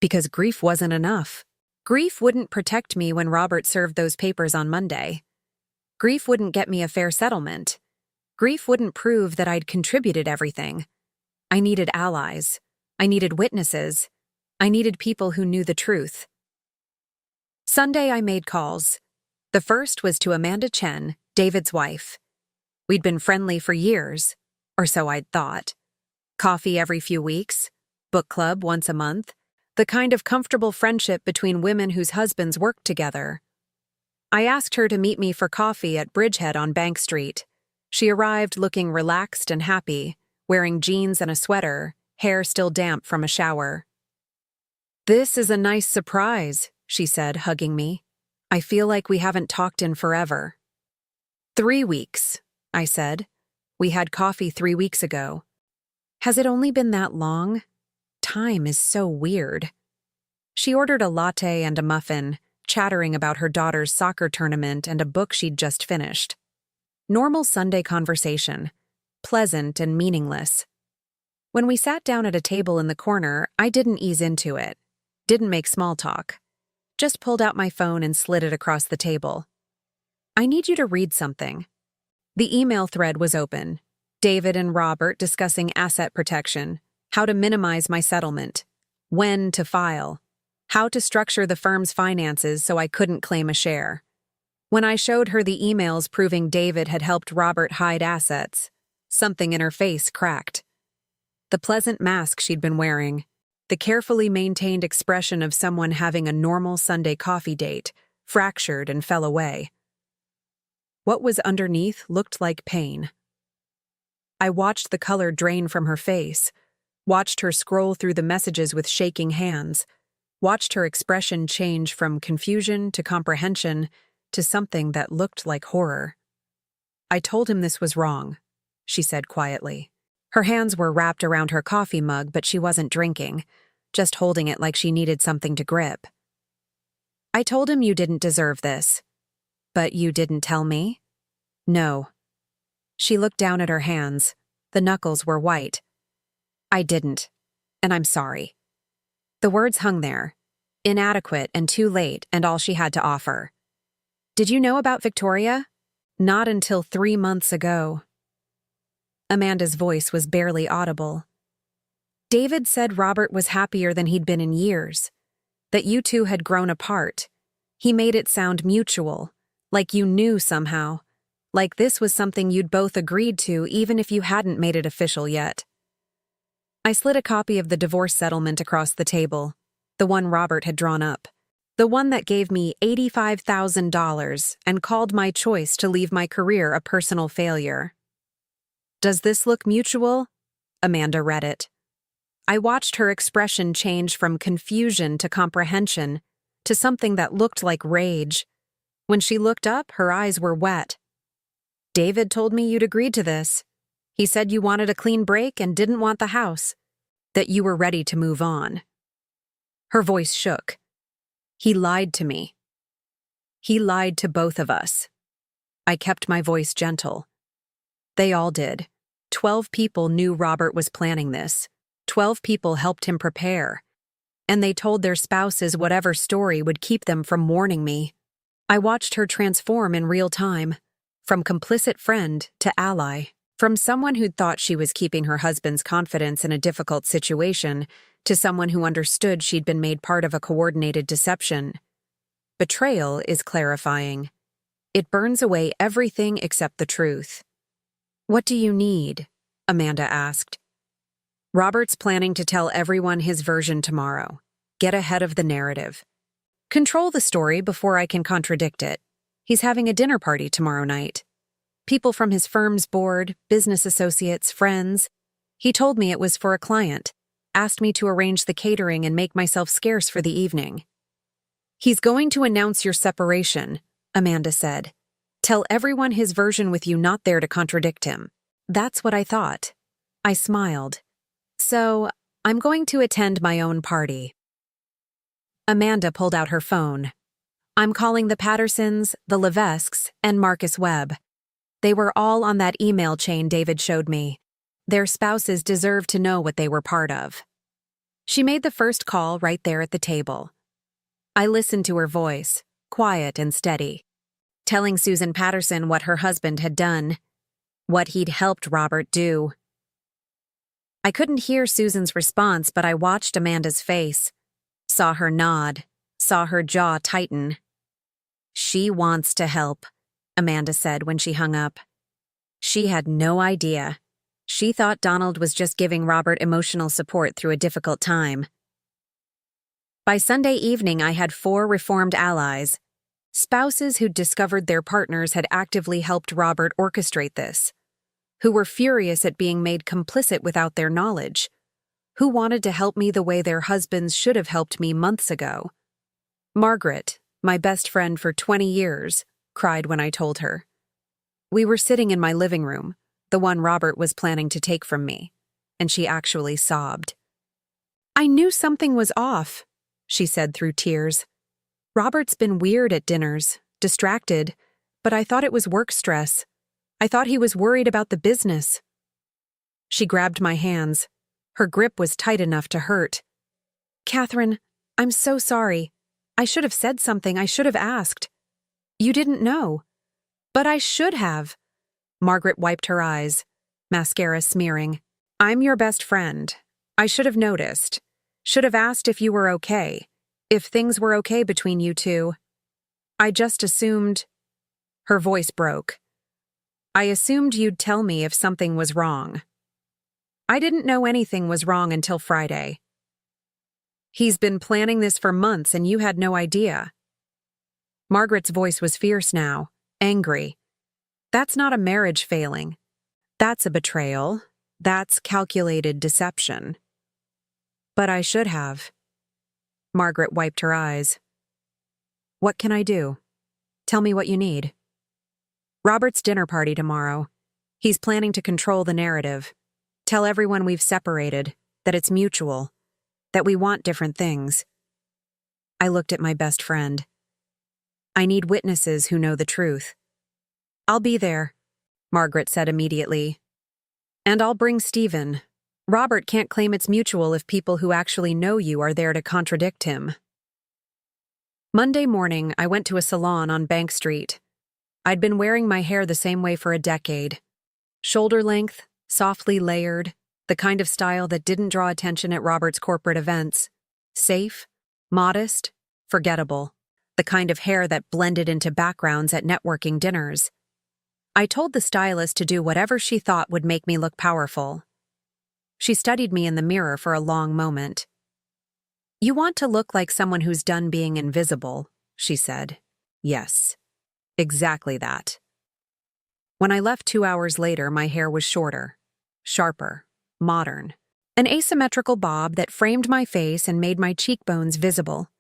Because grief wasn't enough. Grief wouldn't protect me when Robert served those papers on Monday. Grief wouldn't get me a fair settlement. Grief wouldn't prove that I'd contributed everything. I needed allies. I needed witnesses. I needed people who knew the truth. Sunday I made calls. The first was to Amanda Chen, David's wife. We'd been friendly for years, or so I'd thought. Coffee every few weeks, book club once a month, the kind of comfortable friendship between women whose husbands worked together. I asked her to meet me for coffee at Bridgehead on Bank Street. She arrived looking relaxed and happy, wearing jeans and a sweater, hair still damp from a shower. "This is a nice surprise," she said, hugging me. "I feel like we haven't talked in forever." 3 weeks, I said. "We had coffee 3 weeks ago." "Has it only been that long? Time is so weird." She ordered a latte and a muffin, chattering about her daughter's soccer tournament and a book she'd just finished. Normal Sunday conversation, pleasant and meaningless. When we sat down at a table in the corner, I didn't ease into it, didn't make small talk. Just pulled out my phone and slid it across the table. "I need you to read something." The email thread was open. David and Robert discussing asset protection, how to minimize my settlement, when to file, how to structure the firm's finances so I couldn't claim a share. When I showed her the emails proving David had helped Robert hide assets, something in her face cracked. The pleasant mask she'd been wearing, the carefully maintained expression of someone having a normal Sunday coffee date, fractured and fell away. What was underneath looked like pain. I watched the color drain from her face, watched her scroll through the messages with shaking hands, watched her expression change from confusion to comprehension to something that looked like horror. "I told him this was wrong," she said quietly. Her hands were wrapped around her coffee mug, but she wasn't drinking, just holding it like she needed something to grip. "I told him you didn't deserve this." "But you didn't tell me?" "No." She looked down at her hands. The knuckles were white. "I didn't, and I'm sorry." The words hung there, inadequate and too late, and all she had to offer. "Did you know about Victoria?" "Not until 3 months ago." Amanda's voice was barely audible. "David said Robert was happier than he'd been in years, that you two had grown apart. He made it sound mutual, like you knew somehow, like this was something you'd both agreed to even if you hadn't made it official yet." I slid a copy of the divorce settlement across the table, the one Robert had drawn up, the one that gave me $85,000 and called my choice to leave my career a personal failure. "Does this look mutual?" Amanda read it. I watched her expression change from confusion to comprehension to something that looked like rage. When she looked up, her eyes were wet. "David told me you'd agreed to this. He said you wanted a clean break and didn't want the house, that you were ready to move on." Her voice shook. "He lied to me. He lied to both of us." I kept my voice gentle. They all did. 12 people knew Robert was planning this. 12 people helped him prepare. And they told their spouses whatever story would keep them from warning me. I watched her transform in real time, from complicit friend to ally. From someone who'd thought she was keeping her husband's confidence in a difficult situation to someone who understood she'd been made part of a coordinated deception. Betrayal is clarifying. It burns away everything except the truth. "What do you need?" Amanda asked. "Robert's planning to tell everyone his version tomorrow. Get ahead of the narrative." Control the story before I can contradict it. He's having a dinner party tomorrow night. People from his firm's board, business associates, friends. He told me it was for a client, asked me to arrange the catering and make myself scarce for the evening. He's going to announce your separation, Amanda said. Tell everyone his version with you not there to contradict him. That's what I thought. I smiled. So, I'm going to attend my own party. Amanda pulled out her phone. I'm calling the Pattersons, the Levesques, and Marcus Webb. They were all on that email chain David showed me. Their spouses deserve to know what they were part of. She made the first call right there at the table. I listened to her voice, quiet and steady, telling Susan Patterson what her husband had done, what he'd helped Robert do. I couldn't hear Susan's response, but I watched Amanda's face, saw her nod, saw her jaw tighten. She wants to help, Amanda said when she hung up. She had no idea. She thought Donald was just giving Robert emotional support through a difficult time. By Sunday evening, I had 4 reformed allies, spouses who'd discovered their partners had actively helped Robert orchestrate this, who were furious at being made complicit without their knowledge, who wanted to help me the way their husbands should have helped me months ago. Margaret, my best friend for 20 years, cried when I told her. We were sitting in my living room, the one Robert was planning to take from me, and she actually sobbed. I knew something was off, she said through tears. Robert's been weird at dinners, distracted, but I thought it was work stress. I thought he was worried about the business. She grabbed my hands. Her grip was tight enough to hurt. Catherine, I'm so sorry. I should have said something. I should have asked. You didn't know. But I should have. Margaret wiped her eyes, mascara smearing. I'm your best friend. I should have noticed. Should have asked if you were okay. If things were okay between you two. I just assumed... Her voice broke. I assumed you'd tell me if something was wrong. I didn't know anything was wrong until Friday. He's been planning this for months and you had no idea. Margaret's voice was fierce now, angry. That's not a marriage failing. That's a betrayal. That's calculated deception. But I should have. Margaret wiped her eyes. What can I do? Tell me what you need. Robert's dinner party tomorrow. He's planning to control the narrative. Tell everyone we've separated, that it's mutual, that we want different things. I looked at my best friend. I need witnesses who know the truth. I'll be there, Margaret said immediately. And I'll bring Stephen. Robert can't claim it's mutual if people who actually know you are there to contradict him. Monday morning, I went to a salon on Bank Street. I'd been wearing my hair the same way for a decade. Shoulder length, softly layered, the kind of style that didn't draw attention at Robert's corporate events. Safe, modest, forgettable. The kind of hair that blended into backgrounds at networking dinners. I told the stylist to do whatever she thought would make me look powerful. She studied me in the mirror for a long moment. You want to look like someone who's done being invisible, she said. Yes, exactly that. When I left 2 hours later, my hair was shorter, sharper, modern. An asymmetrical bob that framed my face and made my cheekbones visible.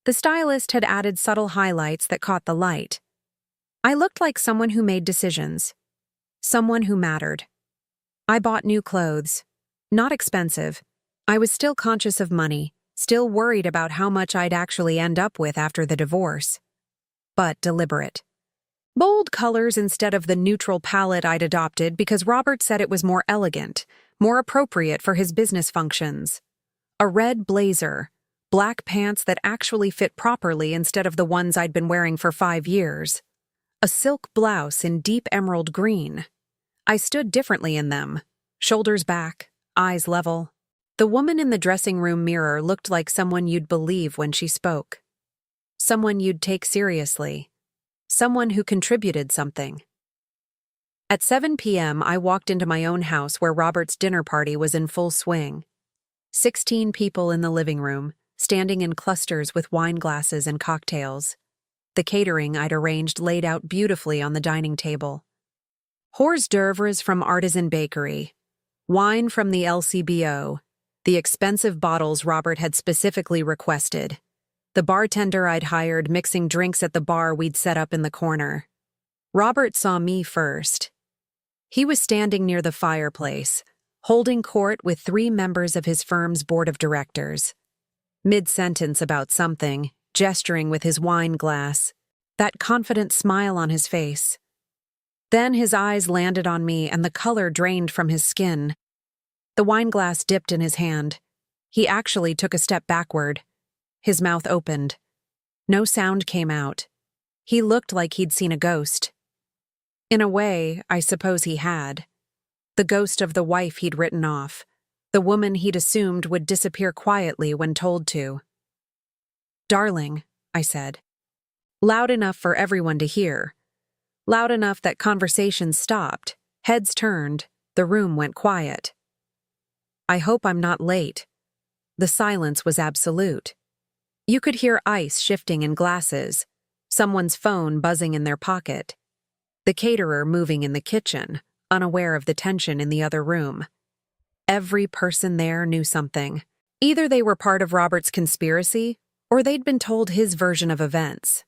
The stylist had added subtle highlights that caught the light. I looked like someone who made decisions. Someone who mattered. I bought new clothes. Not expensive. I was still conscious of money, still worried about how much I'd actually end up with after the divorce. But deliberate. Bold colors instead of the neutral palette I'd adopted because Robert said it was more elegant, more appropriate for his business functions. A red blazer, black pants that actually fit properly instead of the ones I'd been wearing for 5 years. A silk blouse in deep emerald green. I stood differently in them, shoulders back, eyes level. The woman in the dressing room mirror looked like someone you'd believe when she spoke. Someone you'd take seriously. Someone who contributed something. At 7 p.m., I walked into my own house where Robert's dinner party was in full swing. 16 people in the living room, standing in clusters with wine glasses and cocktails. The catering I'd arranged laid out beautifully on the dining table. Hors d'oeuvres from artisan bakery, wine from the LCBO, the expensive bottles Robert had specifically requested, the bartender I'd hired mixing drinks at the bar we'd set up in the corner. Robert saw me first. He was standing near the fireplace, holding court with 3 members of his firm's board of directors. Mid-sentence about something, gesturing with his wine glass, that confident smile on his face. Then his eyes landed on me and the color drained from his skin. The wine glass dipped in his hand. He actually took a step backward. His mouth opened. No sound came out. He looked like he'd seen a ghost. In a way, I suppose he had. The ghost of the wife he'd written off, the woman he'd assumed would disappear quietly when told to. "Darling," I said. Loud enough for everyone to hear. Loud enough that conversation stopped, heads turned, the room went quiet. "I hope I'm not late." The silence was absolute. You could hear ice shifting in glasses, someone's phone buzzing in their pocket, the caterer moving in the kitchen, unaware of the tension in the other room. Every person there knew something. Either they were part of Robert's conspiracy, or they'd been told his version of events.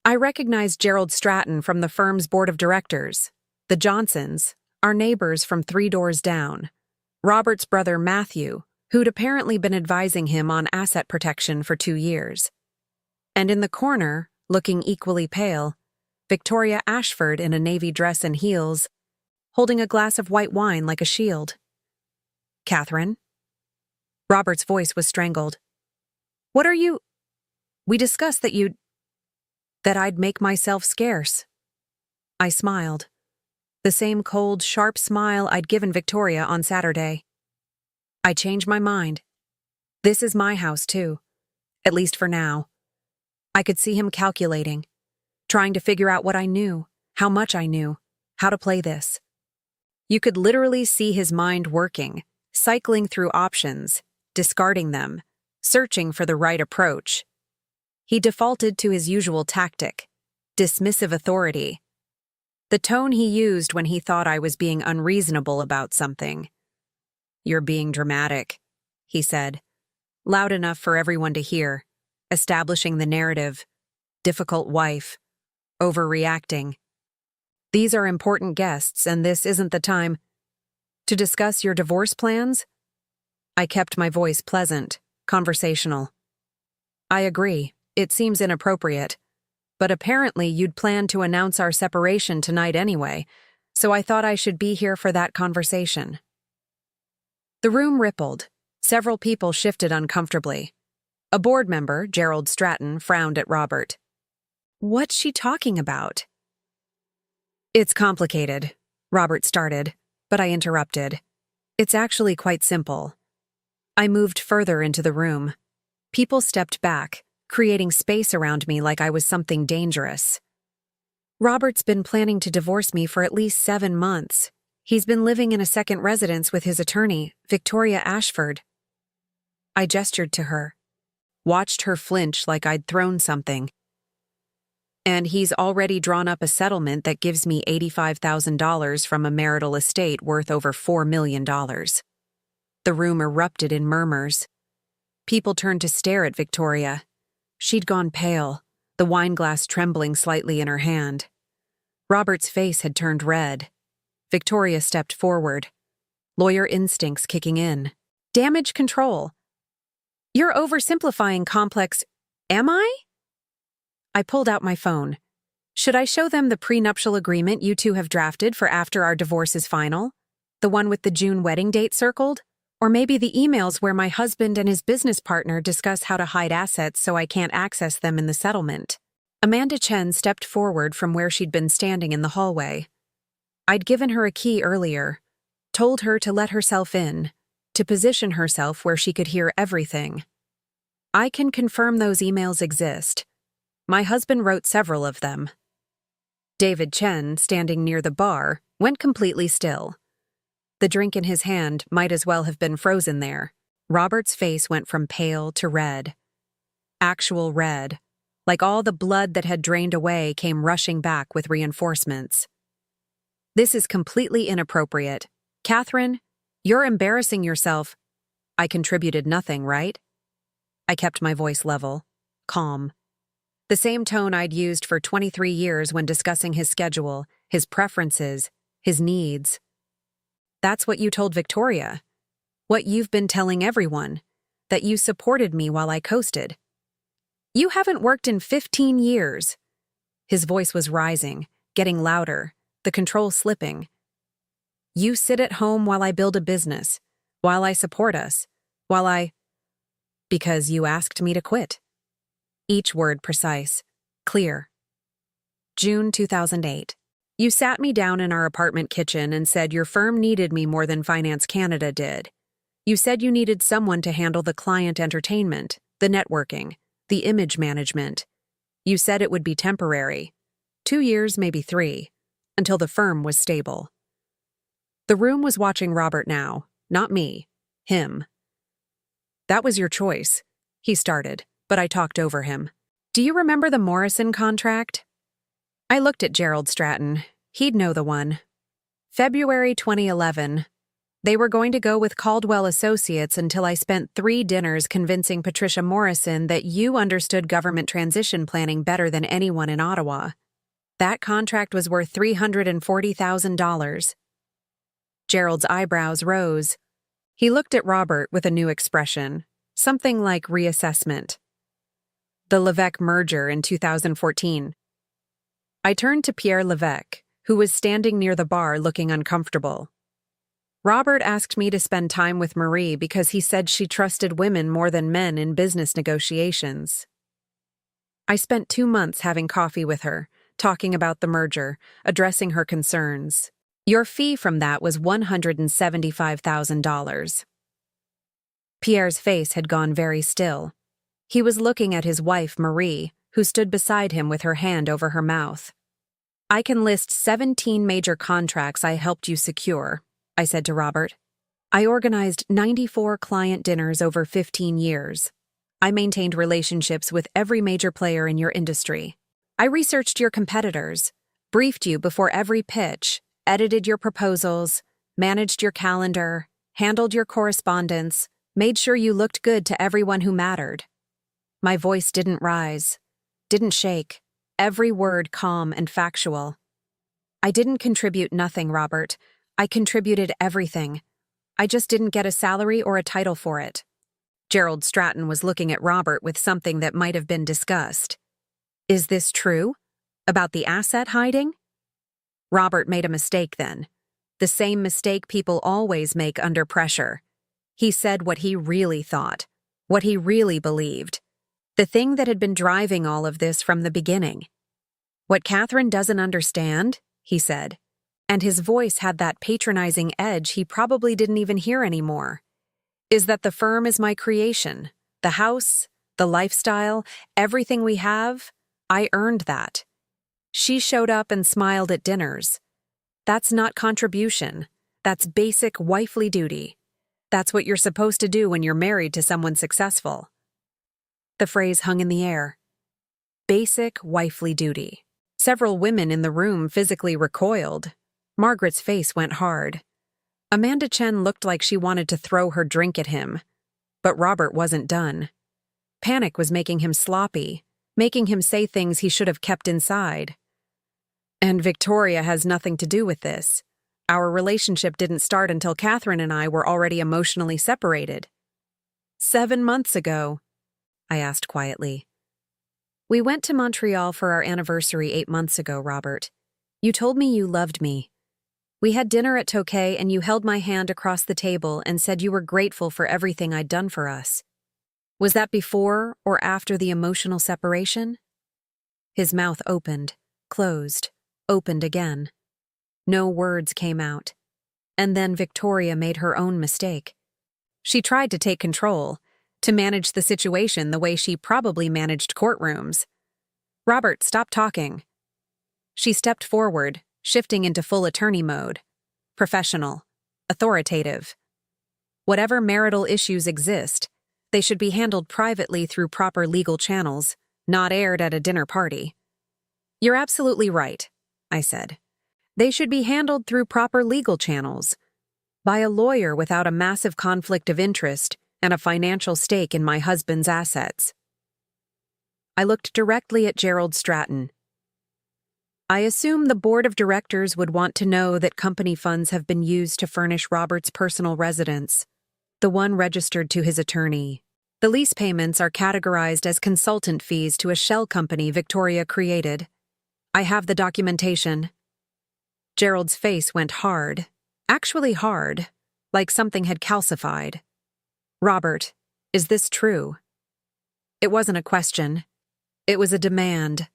I recognized Gerald Stratton from the firm's board of directors, the Johnsons, our neighbors from 3 doors down, Robert's brother Matthew, who'd apparently been advising him on asset protection for 2 years. And in the corner, looking equally pale, Victoria Ashford in a navy dress and heels, holding a glass of white wine like a shield. "Catherine?" Robert's voice was strangled. "What are you—" "We discussed that I'd make myself scarce." I smiled. The same cold, sharp smile I'd given Victoria on Saturday. "I changed my mind. This is my house, too. At least for now." I could see him calculating, trying to figure out what I knew, how much I knew, how to play this. You could literally see his mind working, cycling through options, discarding them, searching for the right approach. He defaulted to his usual tactic, dismissive authority. The tone he used when he thought I was being unreasonable about something. "You're being dramatic," he said, loud enough for everyone to hear, establishing the narrative. Difficult wife. Overreacting. "These are important guests, and this isn't the time to discuss your divorce plans?" I kept my voice pleasant, conversational. "I agree. It seems inappropriate. But apparently you'd planned to announce our separation tonight anyway, so I thought I should be here for that conversation." The room rippled. Several people shifted uncomfortably. A board member, Gerald Stratton, frowned at Robert. "What's she talking about?" "It's complicated," Robert started, but I interrupted. "It's actually quite simple." I moved further into the room. People stepped back, creating space around me like I was something dangerous. "Robert's been planning to divorce me for at least 7 months. He's been living in a second residence with his attorney, Victoria Ashford." I gestured to her, watched her flinch like I'd thrown something. "And he's already drawn up a settlement that gives me $85,000 from a marital estate worth over $4 million. The room erupted in murmurs. People turned to stare at Victoria. She'd gone pale, the wine glass trembling slightly in her hand. Robert's face had turned red. Victoria stepped forward, lawyer instincts kicking in. "Damage control. You're oversimplifying complex—" "Am I?" I pulled out my phone. "Should I show them the prenuptial agreement you two have drafted for after our divorce is final? The one with the June wedding date circled? Or maybe the emails where my husband and his business partner discuss how to hide assets so I can't access them in the settlement?" Amanda Chen stepped forward from where she'd been standing in the hallway. I'd given her a key earlier, told her to let herself in, to position herself where she could hear everything. "I can confirm those emails exist. My husband wrote several of them." David Chen, standing near the bar, went completely still. The drink in his hand might as well have been frozen there. Robert's face went from pale to red. Actual red, like all the blood that had drained away came rushing back with reinforcements. This is completely inappropriate. Catherine, you're embarrassing yourself. I contributed nothing, right? I kept my voice level, calm. The same tone I'd used for 23 years when discussing his schedule, his preferences, his needs. That's what you told Victoria. What you've been telling everyone, that you supported me while I coasted. You haven't worked in 15 years. His voice was rising, getting louder, the control slipping. You sit at home while I build a business, while I support us, because you asked me to quit. Each word precise, clear. June 2008. You sat me down in our apartment kitchen and said your firm needed me more than Finance Canada did. You said you needed someone to handle the client entertainment, the networking, the image management. You said it would be temporary. 2 years, maybe 3, until the firm was stable. The room was watching Robert now, not me, him. That was your choice, he started, but I talked over him. Do you remember the Morrison contract? I looked at Gerald Stratton. He'd know the one. February 2011. They were going to go with Caldwell Associates until I spent 3 dinners convincing Patricia Morrison that you understood government transition planning better than anyone in Ottawa. That contract was worth $340,000. Gerald's eyebrows rose. He looked at Robert with a new expression, something like reassessment. The Levesque merger in 2014. I turned to Pierre Levesque, who was standing near the bar looking uncomfortable. Robert asked me to spend time with Marie because he said she trusted women more than men in business negotiations. I spent 2 months having coffee with her, talking about the merger, addressing her concerns. Your fee from that was $175,000. Pierre's face had gone very still. He was looking at his wife, Marie, who stood beside him with her hand over her mouth. I can list 17 major contracts I helped you secure, I said to Robert. I organized 94 client dinners over 15 years. I maintained relationships with every major player in your industry. I researched your competitors, briefed you before every pitch, edited your proposals, managed your calendar, handled your correspondence, made sure you looked good to everyone who mattered. My voice didn't rise, didn't shake, every word calm and factual. I didn't contribute nothing, Robert. I contributed everything. I just didn't get a salary or a title for it. Gerald Stratton was looking at Robert with something that might have been discussed. Is this true? About the asset hiding? Robert made a mistake then. The same mistake people always make under pressure. He said what he really thought, what he really believed. The thing that had been driving all of this from the beginning. What Catherine doesn't understand, he said, and his voice had that patronizing edge he probably didn't even hear anymore, is that the firm is my creation. The house, the lifestyle, everything we have, I earned that. She showed up and smiled at dinners. That's not contribution. That's basic wifely duty. That's what you're supposed to do when you're married to someone successful. The phrase hung in the air. Basic wifely duty. Several women in the room physically recoiled. Margaret's face went hard. Amanda Chen looked like she wanted to throw her drink at him. But Robert wasn't done. Panic was making him sloppy, making him say things he should have kept inside. And Victoria has nothing to do with this. Our relationship didn't start until Catherine and I were already emotionally separated. 7 months ago, I asked quietly. We went to Montreal for our anniversary 8 months ago, Robert. You told me you loved me. We had dinner at Tokay and you held my hand across the table and said you were grateful for everything I'd done for us. Was that before or after the emotional separation? His mouth opened, closed, opened again. No words came out. And then Victoria made her own mistake. She tried to take control, to manage the situation the way she probably managed courtrooms. Robert, stop talking. She stepped forward, shifting into full attorney mode. Professional. Authoritative. Whatever marital issues exist, they should be handled privately through proper legal channels, not aired at a dinner party. You're absolutely right, I said. They should be handled through proper legal channels, by a lawyer without a massive conflict of interest and a financial stake in my husband's assets. I looked directly at Gerald Stratton. I assume the board of directors would want to know that company funds have been used to furnish Robert's personal residence, the one registered to his attorney. The lease payments are categorized as consultant fees to a shell company Victoria created. I have the documentation. Gerald's face went hard, actually hard, like something had calcified. Robert, is this true? It wasn't a question. It was a demand.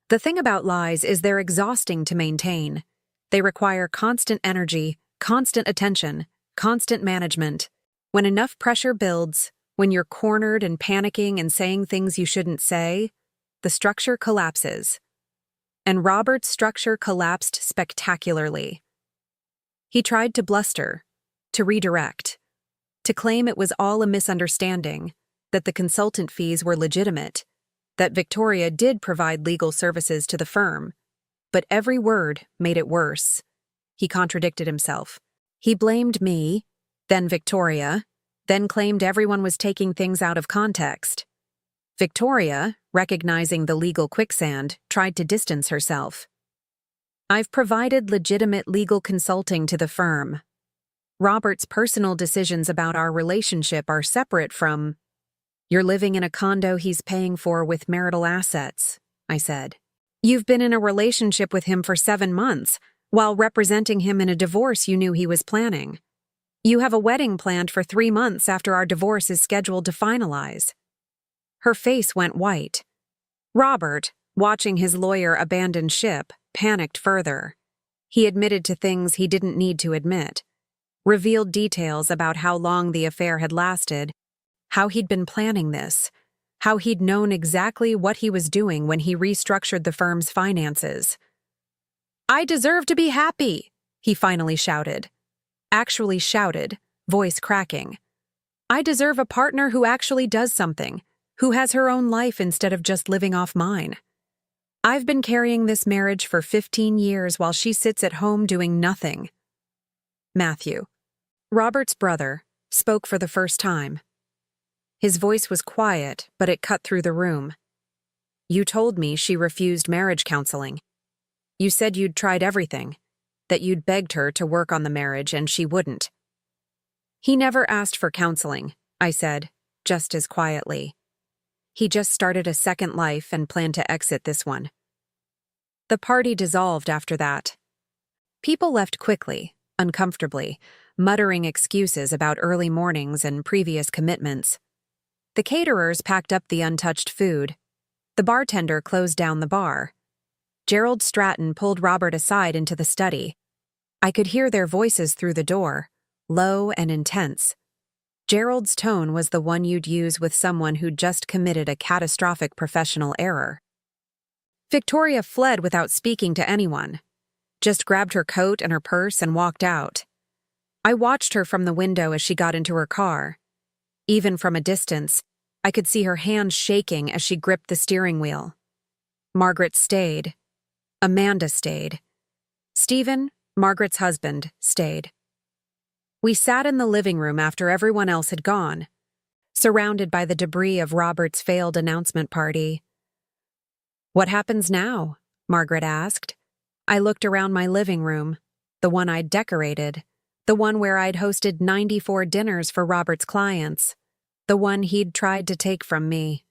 The thing about lies is they're exhausting to maintain. They require constant energy, constant attention, constant management. When enough pressure builds, when you're cornered and panicking and saying things you shouldn't say, the structure collapses. And Robert's structure collapsed spectacularly. He tried to bluster, to redirect, to claim it was all a misunderstanding, that the consultant fees were legitimate, that Victoria did provide legal services to the firm, but every word made it worse. He contradicted himself. He blamed me, then Victoria, then claimed everyone was taking things out of context. Victoria, recognizing the legal quicksand, tried to distance herself. I've provided legitimate legal consulting to the firm. Robert's personal decisions about our relationship are separate from... You're living in a condo he's paying for with marital assets, I said. You've been in a relationship with him for 7 months, while representing him in a divorce you knew he was planning. You have a wedding planned for 3 months after our divorce is scheduled to finalize. Her face went white. Robert, watching his lawyer abandon ship, panicked further. He admitted to things he didn't need to admit, revealed details about how long the affair had lasted, how he'd been planning this, how he'd known exactly what he was doing when he restructured the firm's finances. I deserve to be happy, he finally shouted. Actually shouted, voice cracking. I deserve a partner who actually does something, who has her own life instead of just living off mine. I've been carrying this marriage for 15 years while she sits at home doing nothing. Matthew, Robert's brother, spoke for the first time. His voice was quiet, but it cut through the room. You told me she refused marriage counseling. You said you'd tried everything, that you'd begged her to work on the marriage and she wouldn't. He never asked for counseling, I said, just as quietly. He just started a second life and planned to exit this one. The party dissolved after that. People left quickly, uncomfortably, muttering excuses about early mornings and previous commitments. The caterers packed up the untouched food. The bartender closed down the bar. Gerald Stratton pulled Robert aside into the study. I could hear their voices through the door, low and intense. Gerald's tone was the one you'd use with someone who'd just committed a catastrophic professional error. Victoria fled without speaking to anyone, just grabbed her coat and her purse and walked out. I watched her from the window as she got into her car. Even from a distance, I could see her hands shaking as she gripped the steering wheel. Margaret stayed. Amanda stayed. Stephen, Margaret's husband, stayed. We sat in the living room after everyone else had gone, surrounded by the debris of Robert's failed announcement party. What happens now? Margaret asked. I looked around my living room, the one I'd decorated, the one where I'd hosted 94 dinners for Robert's clients, the one he'd tried to take from me.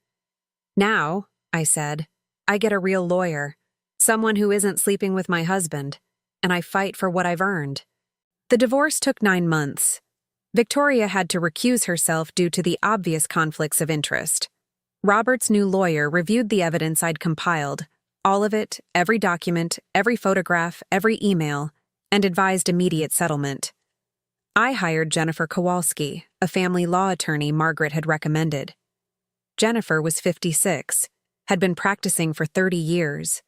Now, I said, I get a real lawyer, someone who isn't sleeping with my husband, and I fight for what I've earned. The divorce took 9 months. Victoria had to recuse herself due to the obvious conflicts of interest. Robert's new lawyer reviewed the evidence I'd compiled, all of it, every document, every photograph, every email, and advised immediate settlement. I hired Jennifer Kowalski, a family law attorney Margaret had recommended. Jennifer was 56, had been practicing for 30 years,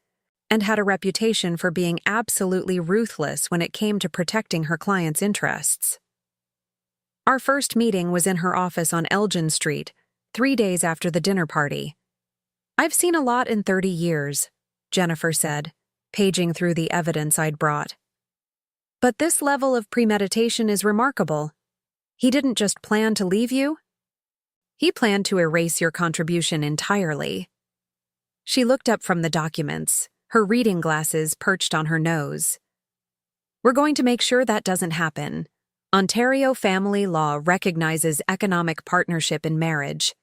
and had a reputation for being absolutely ruthless when it came to protecting her clients' interests. Our first meeting was in her office on Elgin Street, 3 days after the dinner party. "I've seen a lot in 30 years, Jennifer said, paging through the evidence I'd brought. "But this level of premeditation is remarkable. He didn't just plan to leave you. He planned to erase your contribution entirely." She looked up from the documents, her reading glasses perched on her nose. "We're going to make sure that doesn't happen. Ontario family law recognizes economic partnership in marriage.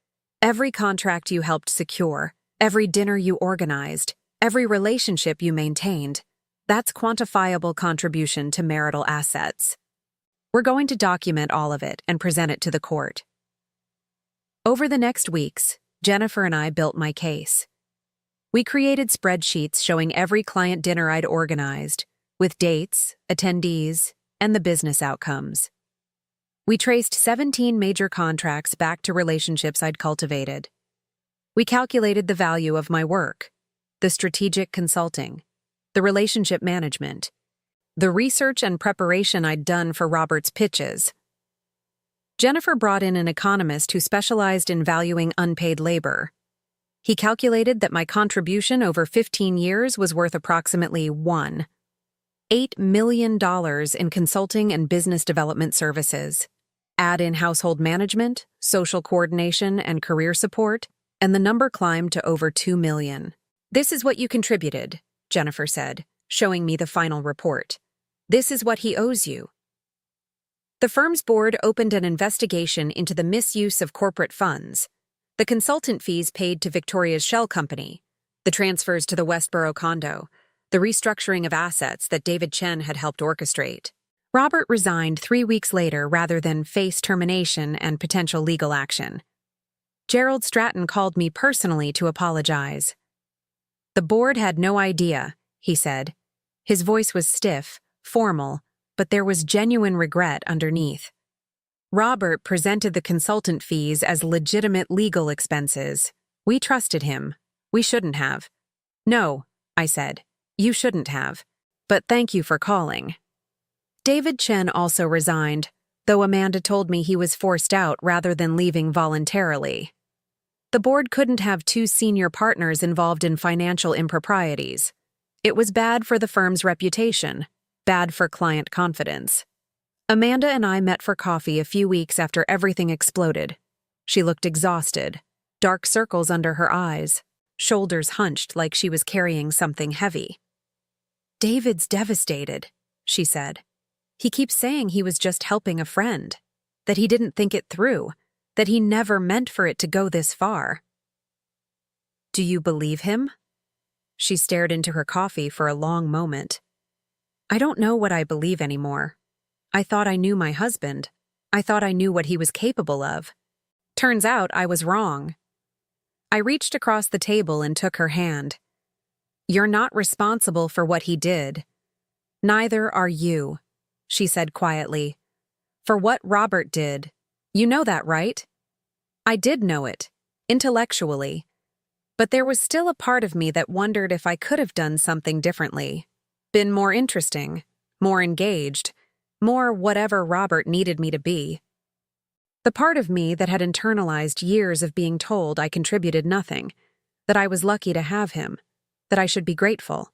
Every contract you helped secure, every dinner you organized, every relationship you maintained, that's quantifiable contribution to marital assets. We're going to document all of it and present it to the court." Over the next weeks, Jennifer and I built my case. We created spreadsheets showing every client dinner I'd organized, with dates, attendees, and the business outcomes. We traced 17 major contracts back to relationships I'd cultivated. We calculated the value of my work, the strategic consulting, the relationship management, the research and preparation I'd done for Robert's pitches. Jennifer brought in an economist who specialized in valuing unpaid labor. He calculated that my contribution over 15 years was worth approximately $8 million in consulting and business development services. Add in household management, social coordination, and career support, and the number climbed to over $2 million. "This is what you contributed," Jennifer said, showing me the final report. "This is what he owes you." The firm's board opened an investigation into the misuse of corporate funds, the consultant fees paid to Victoria's Shell Company, the transfers to the Westboro condo, the restructuring of assets that David Chen had helped orchestrate. Robert resigned 3 weeks later rather than face termination and potential legal action. Gerald Stratton called me personally to apologize. "The board had no idea," he said. His voice was stiff, formal, but there was genuine regret underneath. Robert presented the consultant fees as legitimate legal expenses. We trusted him. We shouldn't have. "No," I said. "You shouldn't have. But thank you for calling." David Chen also resigned, though Amanda told me he was forced out rather than leaving voluntarily. The board couldn't have 2 senior partners involved in financial improprieties. It was bad for the firm's reputation, bad for client confidence. Amanda and I met for coffee a few weeks after everything exploded. She looked exhausted, dark circles under her eyes, shoulders hunched like she was carrying something heavy. "David's devastated," she said. "He keeps saying he was just helping a friend, that he didn't think it through, that he never meant for it to go this far." "Do you believe him?" She stared into her coffee for a long moment. "I don't know what I believe anymore. I thought I knew my husband. I thought I knew what he was capable of. Turns out I was wrong." I reached across the table and took her hand. "You're not responsible for what he did. Neither are you," she said quietly. "For what Robert did. You know that, right?" I did know it, intellectually. But there was still a part of me that wondered if I could have done something differently. Been more interesting, more engaged, more whatever Robert needed me to be. The part of me that had internalized years of being told I contributed nothing, that I was lucky to have him, that I should be grateful.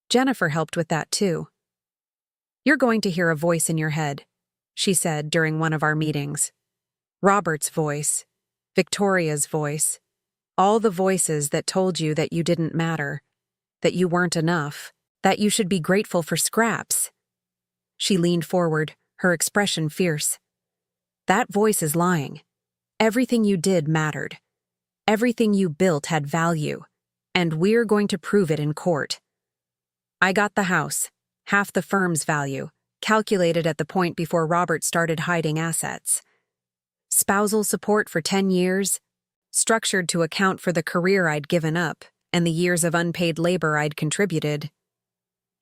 Jennifer helped with that too. "You're going to hear a voice in your head," she said during one of our meetings. Robert's voice, Victoria's voice, all the voices that told you that you didn't matter, that you weren't enough, that you should be grateful for scraps. She leaned forward, her expression fierce. "That voice is lying. Everything you did mattered. Everything you built had value, and we're going to prove it in court. I got the house, half the firm's value, calculated at the point before Robert started hiding assets. Spousal support for 10 years, structured to account for the career I'd given up and the years of unpaid labor I'd contributed.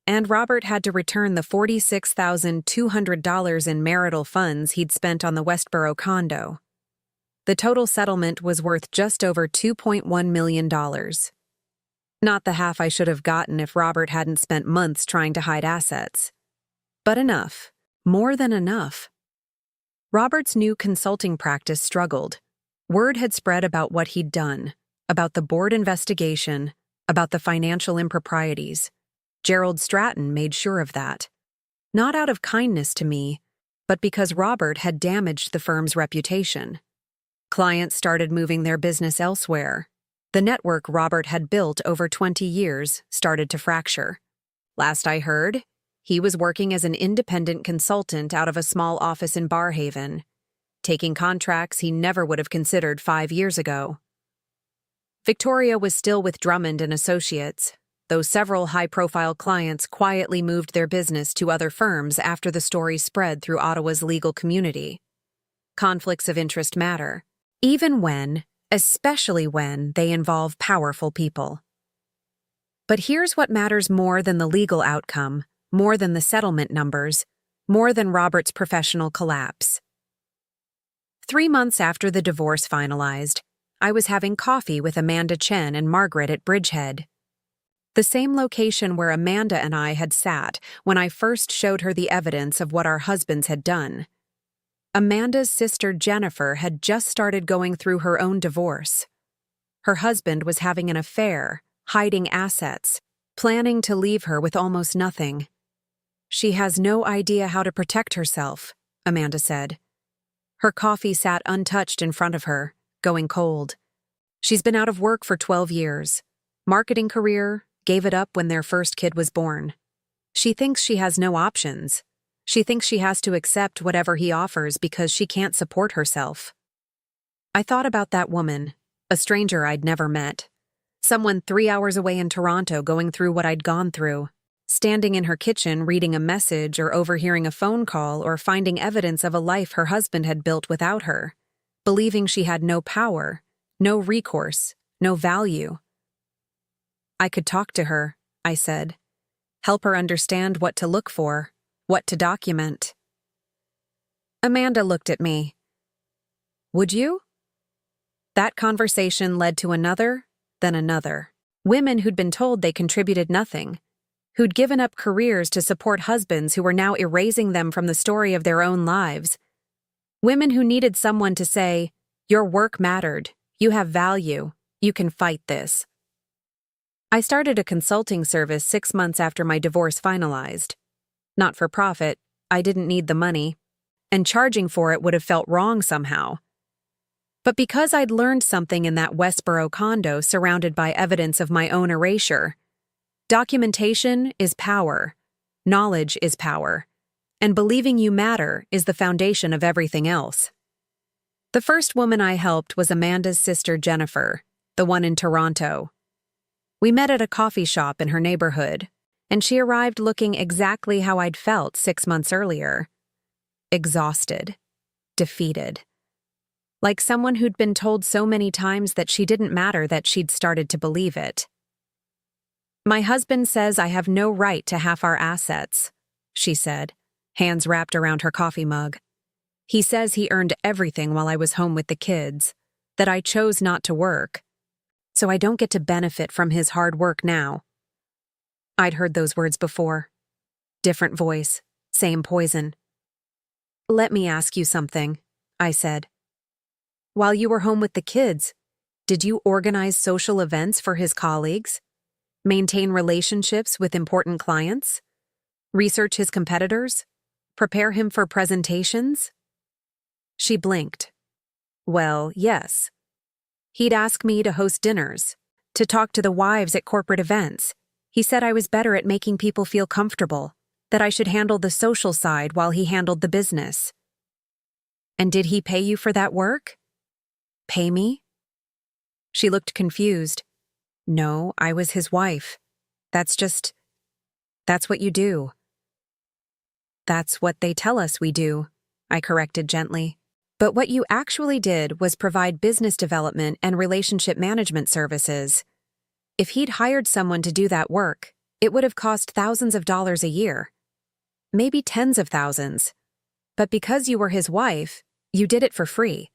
And Robert had to return the $46,200 in marital funds he'd spent on the Westboro condo. The total settlement was worth just over $2.1 million. Not the half I should have gotten if Robert hadn't spent months trying to hide assets. But enough, more than enough. Robert's new consulting practice struggled. Word had spread about what he'd done, about the board investigation, about the financial improprieties. Gerald Stratton made sure of that. Not out of kindness to me, but because Robert had damaged the firm's reputation. Clients started moving their business elsewhere. The network Robert had built over 20 years started to fracture. Last I heard, he was working as an independent consultant out of a small office in Barhaven, taking contracts he never would have considered 5 years ago. Victoria was still with Drummond and Associates, though several high-profile clients quietly moved their business to other firms after the story spread through Ottawa's legal community. Conflicts of interest matter, even when, especially when, they involve powerful people. But here's what matters more than the legal outcome, more than the settlement numbers, more than Robert's professional collapse. 3 months after the divorce finalized, I was having coffee with Amanda Chen and Margaret at Bridgehead, the same location where Amanda and I had sat when I first showed her the evidence of what our husbands had done. Amanda's sister Jennifer had just started going through her own divorce. Her husband was having an affair, hiding assets, planning to leave her with almost nothing. "She has no idea how to protect herself," Amanda said. Her coffee sat untouched in front of her, going cold. "She's been out of work for 12 years. Marketing career, gave it up when their first kid was born. She thinks she has no options. She thinks she has to accept whatever he offers because she can't support herself." I thought about that woman, a stranger I'd never met. Someone 3 hours away in Toronto going through what I'd gone through, standing in her kitchen reading a message or overhearing a phone call or finding evidence of a life her husband had built without her, believing she had no power, no recourse, no value. "I could talk to her," I said. "Help her understand what to look for, what to document." Amanda looked at me. "Would you?" That conversation led to another, then another. Women who'd been told they contributed nothing, who'd given up careers to support husbands who were now erasing them from the story of their own lives. Women who needed someone to say, "Your work mattered, you have value, you can fight this." I started a consulting service 6 months after my divorce finalized. Not for profit, I didn't need the money, and charging for it would have felt wrong somehow. But because I'd learned something in that Westboro condo surrounded by evidence of my own erasure, documentation is power, knowledge is power, and believing you matter is the foundation of everything else. The first woman I helped was Amanda's sister Jennifer, the one in Toronto. We met at a coffee shop in her neighborhood, and she arrived looking exactly how I'd felt 6 months earlier. Exhausted, defeated. Like someone who'd been told so many times that she didn't matter that she'd started to believe it. "My husband says I have no right to half our assets," she said, hands wrapped around her coffee mug. "He says he earned everything while I was home with the kids, that I chose not to work, so I don't get to benefit from his hard work now." I'd heard those words before. Different voice, same poison. "Let me ask you something," I said. "While you were home with the kids, did you organize social events for his colleagues? Maintain relationships with important clients? Research his competitors? Prepare him for presentations?" She blinked. "Well, yes. He'd ask me to host dinners, to talk to the wives at corporate events. He said I was better at making people feel comfortable, that I should handle the social side while he handled the business." "And did he pay you for that work?" "Pay me?" She looked confused. "No, I was his wife. That's what you do." "That's what they tell us we do," I corrected gently. "But what you actually did was provide business development and relationship management services. If he'd hired someone to do that work, it would have cost thousands of dollars a year. Maybe tens of thousands. But because you were his wife, you did it for free.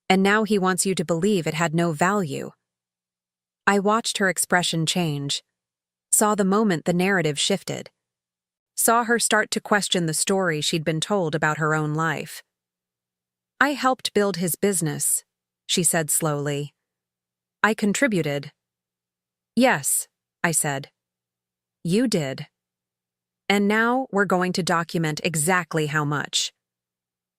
And now he wants you to believe it had no value." I watched her expression change, saw the moment the narrative shifted, saw her start to question the story she'd been told about her own life. I helped build his business, she said slowly. I contributed. Yes, I said. You did. And now we're going to document exactly how much.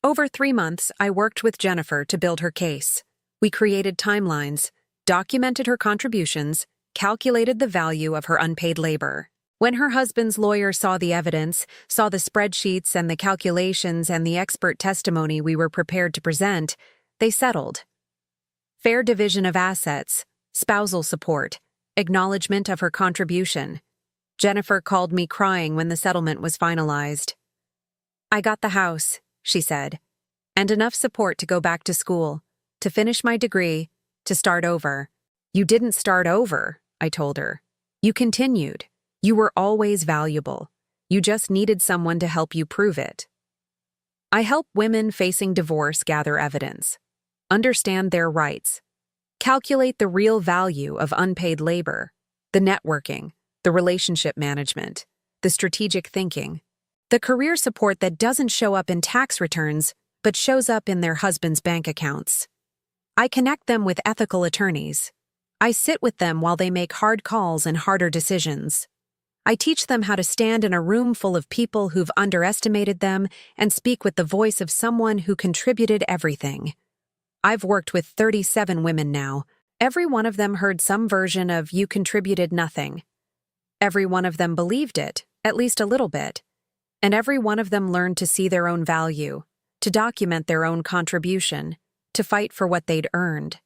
Over 3 months, I worked with Jennifer to build her case. We created timelines, documented her contributions, calculated the value of her unpaid labor. When her husband's lawyer saw the evidence, saw the spreadsheets and the calculations and the expert testimony we were prepared to present, they settled. Fair division of assets, spousal support, acknowledgement of her contribution. Jennifer called me crying when the settlement was finalized. I got the house, she said, and enough support to go back to school, to finish my degree, to start over. You didn't start over, I told her. You continued. You were always valuable. You just needed someone to help you prove it. I help women facing divorce gather evidence, understand their rights, calculate the real value of unpaid labor, the networking, the relationship management, the strategic thinking, the career support that doesn't show up in tax returns but shows up in their husband's bank accounts. I connect them with ethical attorneys. I sit with them while they make hard calls and harder decisions. I teach them how to stand in a room full of people who've underestimated them and speak with the voice of someone who contributed everything. I've worked with 37 women now. Every one of them heard some version of "you contributed nothing." Every one of them believed it, at least a little bit. And every one of them learned to see their own value, to document their own contribution, to fight for what they'd earned.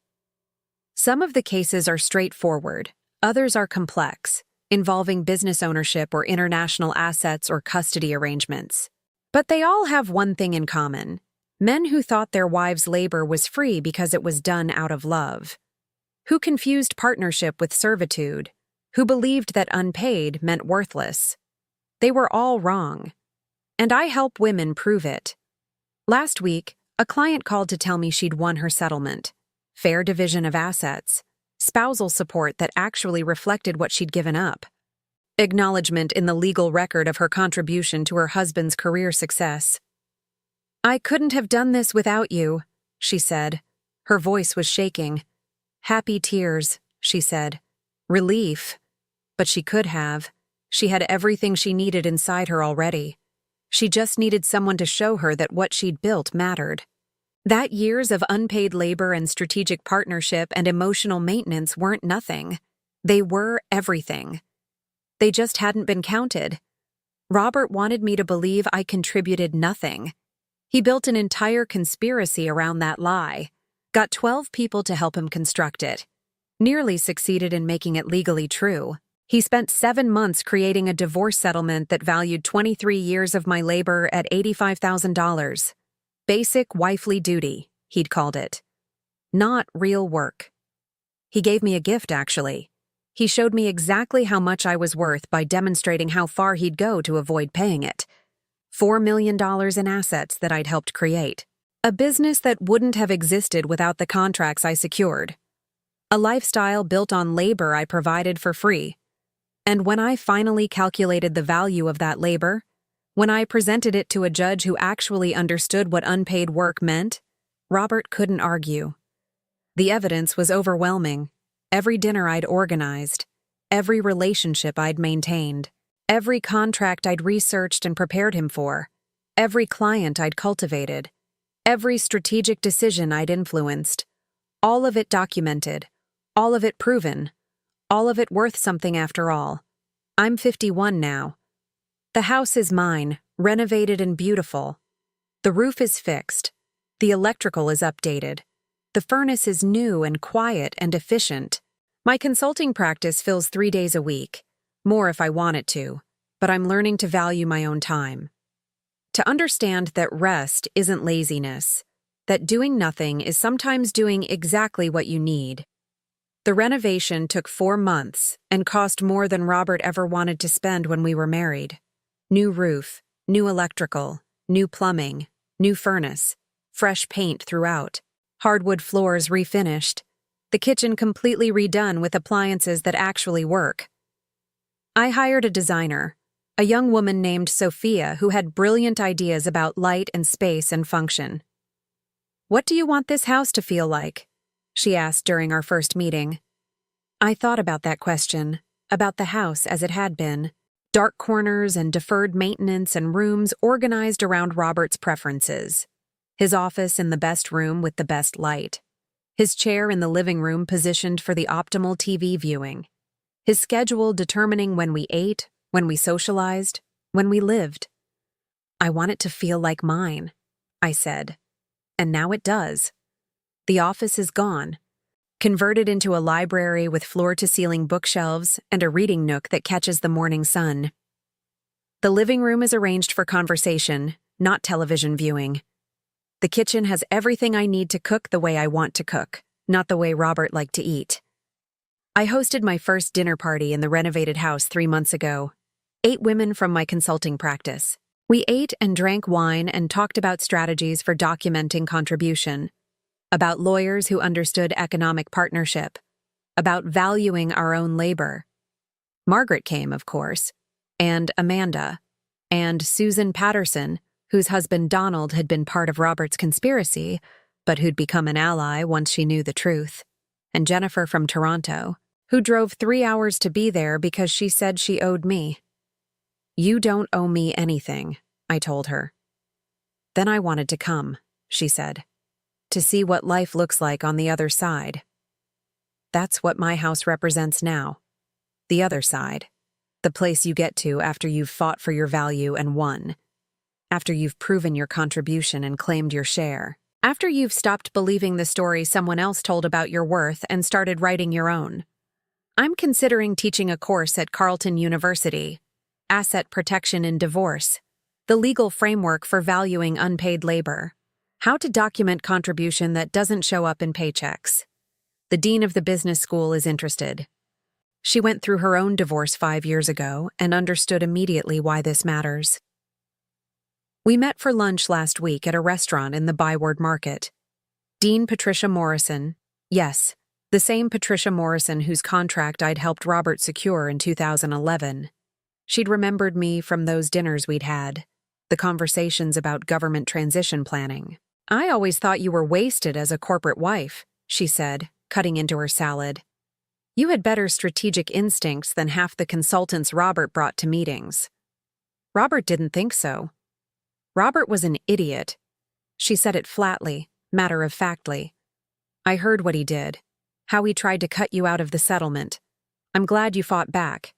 Some of the cases are straightforward, others are complex, involving business ownership or international assets or custody arrangements. But they all have one thing in common: men who thought their wives' labor was free because it was done out of love, who confused partnership with servitude, who believed that unpaid meant worthless. They were all wrong. And I help women prove it. Last week, a client called to tell me she'd won her settlement. Fair division of assets, spousal support that actually reflected what she'd given up, acknowledgement in the legal record of her contribution to her husband's career success. I couldn't have done this without you, she said. Her voice was shaking. Happy tears, she said. Relief. But she could have. She had everything she needed inside her already. She just needed someone to show her that what she'd built mattered. That years of unpaid labor and strategic partnership and emotional maintenance weren't nothing. They were everything. They just hadn't been counted. Robert wanted me to believe I contributed nothing. He built an entire conspiracy around that lie, got 12 people to help him construct it, nearly succeeded in making it legally true. He spent 7 months creating a divorce settlement that valued 23 years of my labor at $85,000. Basic wifely duty, he'd called it. Not real work. He gave me a gift, actually. He showed me exactly how much I was worth by demonstrating how far he'd go to avoid paying it. $4 million in assets that I'd helped create. A business that wouldn't have existed without the contracts I secured. A lifestyle built on labor I provided for free. And when I finally calculated the value of that labor, when I presented it to a judge who actually understood what unpaid work meant, Robert couldn't argue. The evidence was overwhelming. Every dinner I'd organized, every relationship I'd maintained, every contract I'd researched and prepared him for, every client I'd cultivated, every strategic decision I'd influenced, all of it documented, all of it proven, all of it worth something after all. I'm 51 now. The house is mine, renovated and beautiful. The roof is fixed. The electrical is updated. The furnace is new and quiet and efficient. My consulting practice fills 3 days a week, more if I want it to, but I'm learning to value my own time. To understand that rest isn't laziness, that doing nothing is sometimes doing exactly what you need. The renovation took 4 months and cost more than Robert ever wanted to spend when we were married. New roof, new electrical, new plumbing, new furnace, fresh paint throughout, hardwood floors refinished, the kitchen completely redone with appliances that actually work. I hired a designer, a young woman named Sophia who had brilliant ideas about light and space and function. "What do you want this house to feel like?" she asked during our first meeting. I thought about that question, about the house as it had been. Dark corners and deferred maintenance and rooms organized around Robert's preferences. His office in the best room with the best light. His chair in the living room positioned for the optimal TV viewing. His schedule determining when we ate, when we socialized, when we lived. "I want it to feel like mine," I said. And now it does. The office is gone, converted into a library with floor-to-ceiling bookshelves and a reading nook that catches the morning sun. The living room is arranged for conversation, not television viewing. The kitchen has everything I need to cook the way I want to cook, not the way Robert liked to eat. I hosted my first dinner party in the renovated house 3 months ago. 8 women from my consulting practice. We ate and drank wine and talked about strategies for documenting contribution, about lawyers who understood economic partnership, about valuing our own labor. Margaret came, of course, and Amanda, and Susan Patterson, whose husband Donald had been part of Robert's conspiracy, but who'd become an ally once she knew the truth, and Jennifer from Toronto, who drove 3 hours to be there because she said she owed me. "You don't owe me anything," I told her. "Then I wanted to come," she said, "to see what life looks like on the other side." That's what my house represents now. The other side. The place you get to after you've fought for your value and won. After you've proven your contribution and claimed your share. After you've stopped believing the story someone else told about your worth and started writing your own. I'm considering teaching a course at Carleton University, Asset Protection in Divorce, the legal framework for valuing unpaid labor, how to document contribution that doesn't show up in paychecks. The dean of the business school is interested. She went through her own divorce 5 years ago and understood immediately why this matters. We met for lunch last week at a restaurant in the Byward Market. Dean Patricia Morrison, yes, the same Patricia Morrison whose contract I'd helped Robert secure in 2011. She'd remembered me from those dinners we'd had, the conversations about government transition planning. "I always thought you were wasted as a corporate wife," she said, cutting into her salad. "You had better strategic instincts than half the consultants Robert brought to meetings." Robert didn't think so. Robert was an idiot. She said it flatly, matter-of-factly. "I heard what he did, how he tried to cut you out of the settlement. I'm glad you fought back."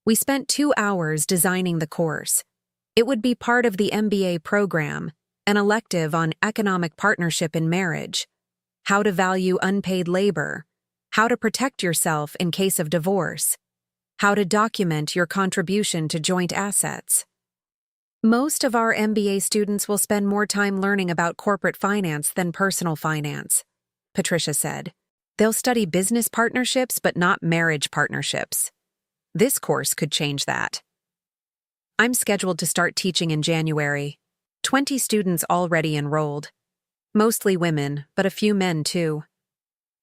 We spent 2 hours designing the course. It would be part of the MBA program, an elective on economic partnership in marriage, how to value unpaid labor, how to protect yourself in case of divorce, how to document your contribution to joint assets. Most of our MBA students will spend more time learning about corporate finance than personal finance, Patricia said. They'll study business partnerships but not marriage partnerships. This course could change that. I'm scheduled to start teaching in January. 20 students already enrolled. Mostly women, but a few men too.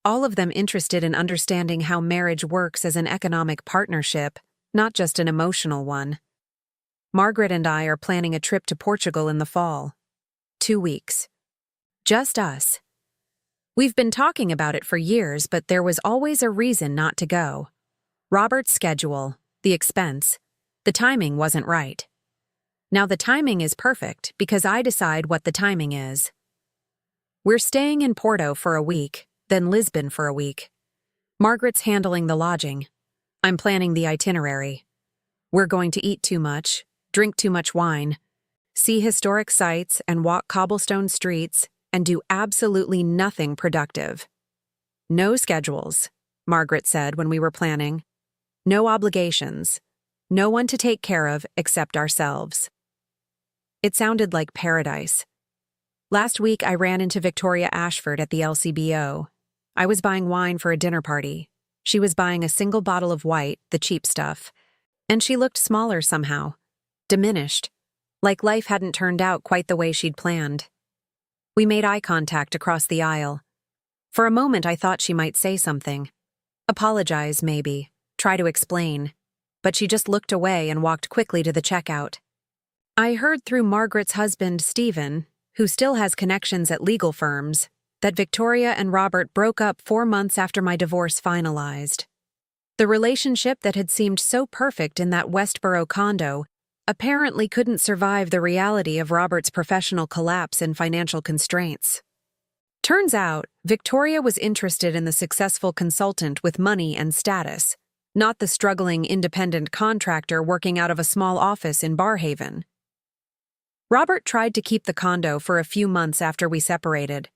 All of them interested in understanding how marriage works as an economic partnership, not just an emotional one. Margaret and I are planning a trip to Portugal in the fall. 2 weeks. Just us. We've been talking about it for years, but there was always a reason not to go. Robert's schedule, the expense, the timing wasn't right. Now the timing is perfect because I decide what the timing is. We're staying in Porto for a week, then Lisbon for a week. Margaret's handling the lodging. I'm planning the itinerary. We're going to eat too much, drink too much wine, see historic sites and walk cobblestone streets, and do absolutely nothing productive. No schedules, Margaret said when we were planning. No obligations. No one to take care of except ourselves. It sounded like paradise. Last week I ran into Victoria Ashford at the LCBO. I was buying wine for a dinner party. She was buying a single bottle of white, the cheap stuff, and she looked smaller somehow, diminished, like life hadn't turned out quite the way she'd planned. We made eye contact across the aisle. For a moment I thought she might say something. Apologize, maybe. Try to explain. But she just looked away and walked quickly to the checkout. I heard through Margaret's husband, Stephen, who still has connections at legal firms, that Victoria and Robert broke up 4 months after my divorce finalized. The relationship that had seemed so perfect in that Westboro condo apparently couldn't survive the reality of Robert's professional collapse and financial constraints. Turns out, Victoria was interested in the successful consultant with money and status, not the struggling independent contractor working out of a small office in Barhaven. Robert tried to keep the condo for a few months after we separated,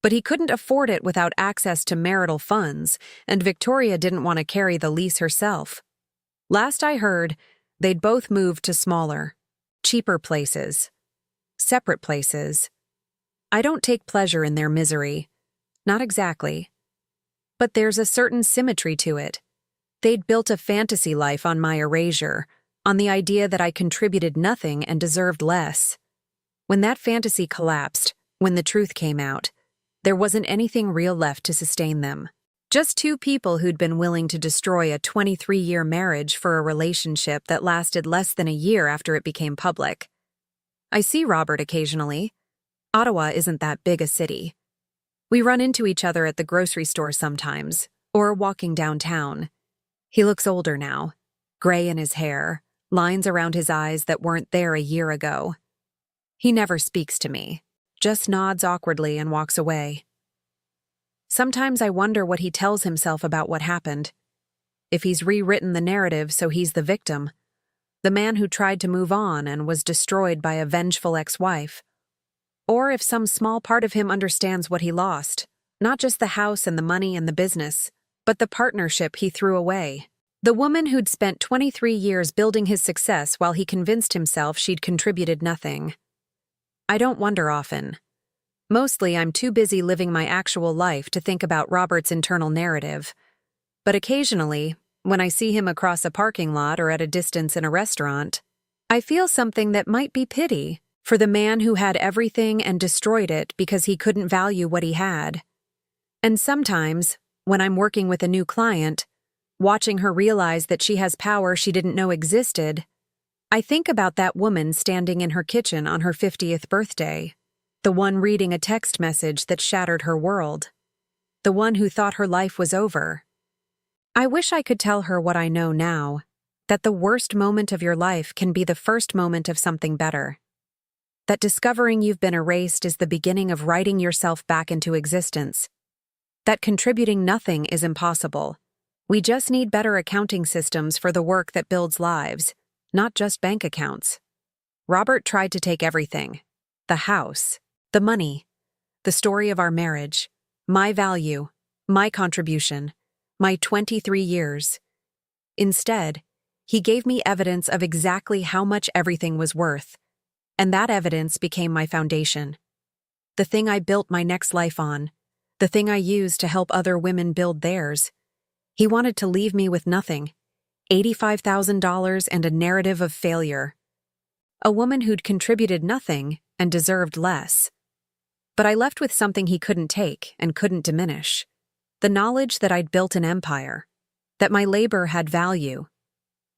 but he couldn't afford it without access to marital funds, and Victoria didn't want to carry the lease herself. Last I heard, they'd both moved to smaller, cheaper places. Separate places. I don't take pleasure in their misery. Not exactly. But there's a certain symmetry to it. They'd built a fantasy life on my erasure, on the idea that I contributed nothing and deserved less. When that fantasy collapsed, when the truth came out, there wasn't anything real left to sustain them. Just two people who'd been willing to destroy a 23-year marriage for a relationship that lasted less than a year after it became public. I see Robert occasionally. Ottawa isn't that big a city. We run into each other at the grocery store sometimes, or walking downtown. He looks older now, gray in his hair, lines around his eyes that weren't there a year ago. He never speaks to me, just nods awkwardly and walks away. Sometimes I wonder what he tells himself about what happened. If he's rewritten the narrative so he's the victim, the man who tried to move on and was destroyed by a vengeful ex-wife. Or if some small part of him understands what he lost, not just the house and the money and the business, but the partnership he threw away. The woman who'd spent 23 years building his success while he convinced himself she'd contributed nothing. I don't wonder often. Mostly I'm too busy living my actual life to think about Robert's internal narrative. But occasionally, when I see him across a parking lot or at a distance in a restaurant, I feel something that might be pity for the man who had everything and destroyed it because he couldn't value what he had. And sometimes, when I'm working with a new client, watching her realize that she has power she didn't know existed, I think about that woman standing in her kitchen on her 50th birthday, the one reading a text message that shattered her world, the one who thought her life was over. I wish I could tell her what I know now, that the worst moment of your life can be the first moment of something better. That discovering you've been erased is the beginning of writing yourself back into existence. That contributing nothing is impossible. We just need better accounting systems for the work that builds lives, not just bank accounts. Robert tried to take everything. The house, the money, the story of our marriage, my value, my contribution, my 23 years. Instead, he gave me evidence of exactly how much everything was worth, and that evidence became my foundation. The thing I built my next life on, the thing I used to help other women build theirs. He wanted to leave me with nothing. $85,000 and a narrative of failure. A woman who'd contributed nothing and deserved less. But I left with something he couldn't take and couldn't diminish. The knowledge that I'd built an empire, that my labor had value,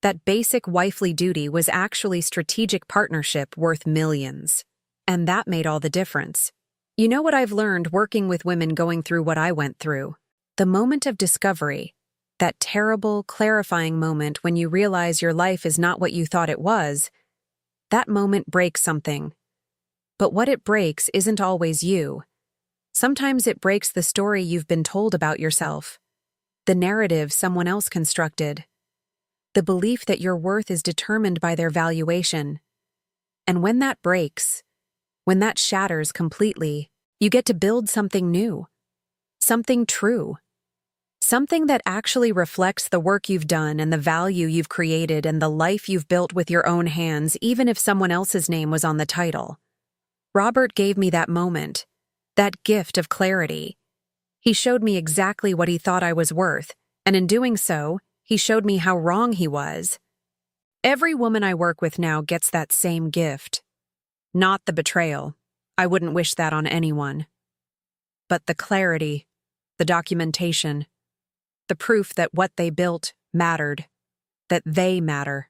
that basic wifely duty was actually strategic partnership worth millions. And that made all the difference. You know what I've learned working with women going through what I went through? The moment of discovery, that terrible, clarifying moment when you realize your life is not what you thought it was, that moment breaks something. But what it breaks isn't always you. Sometimes it breaks the story you've been told about yourself, the narrative someone else constructed, the belief that your worth is determined by their valuation. And when that breaks, when that shatters completely, you get to build something new, something true. Something that actually reflects the work you've done and the value you've created and the life you've built with your own hands, even if someone else's name was on the title. Robert gave me that moment, that gift of clarity. He showed me exactly what he thought I was worth, and in doing so, he showed me how wrong he was. Every woman I work with now gets that same gift. Not the betrayal. I wouldn't wish that on anyone. But the clarity, the documentation, the proof that what they built mattered, that they matter.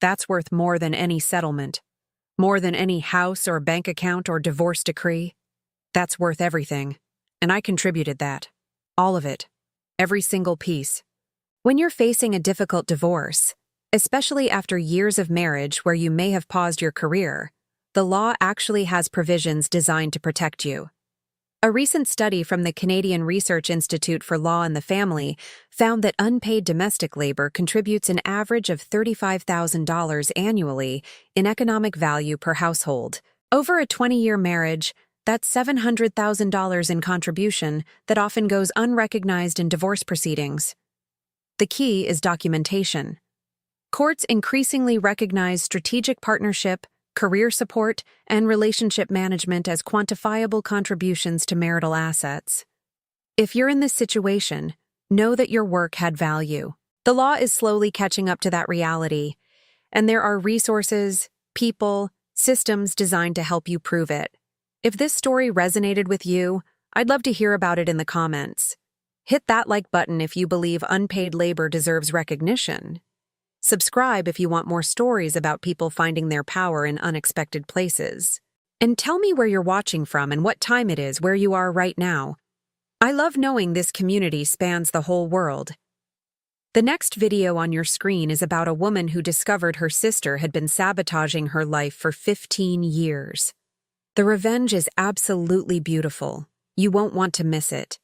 That's worth more than any settlement, More than any house or bank account or divorce decree. That's worth everything. And I contributed that. All of it. Every single piece. When you're facing a difficult divorce, especially after years of marriage where you may have paused your career, the law actually has provisions designed to protect you. A recent study from the Canadian Research Institute for Law and the Family found that unpaid domestic labor contributes an average of $35,000 annually in economic value per household. Over a 20-year marriage, that's $700,000 in contribution that often goes unrecognized in divorce proceedings. The key is documentation. Courts increasingly recognize strategic partnership, career support, and relationship management as quantifiable contributions to marital assets. If you're in this situation, know that your work had value. The law is slowly catching up to that reality, and there are resources, people, systems designed to help you prove it. If this story resonated with you, I'd love to hear about it in the comments. Hit that like button if you believe unpaid labor deserves recognition. Subscribe if you want more stories about people finding their power in unexpected places. And tell me where you're watching from and what time it is where you are right now. I love knowing this community spans the whole world. The next video on your screen is about a woman who discovered her sister had been sabotaging her life for 15 years. The revenge is absolutely beautiful. You won't want to miss it.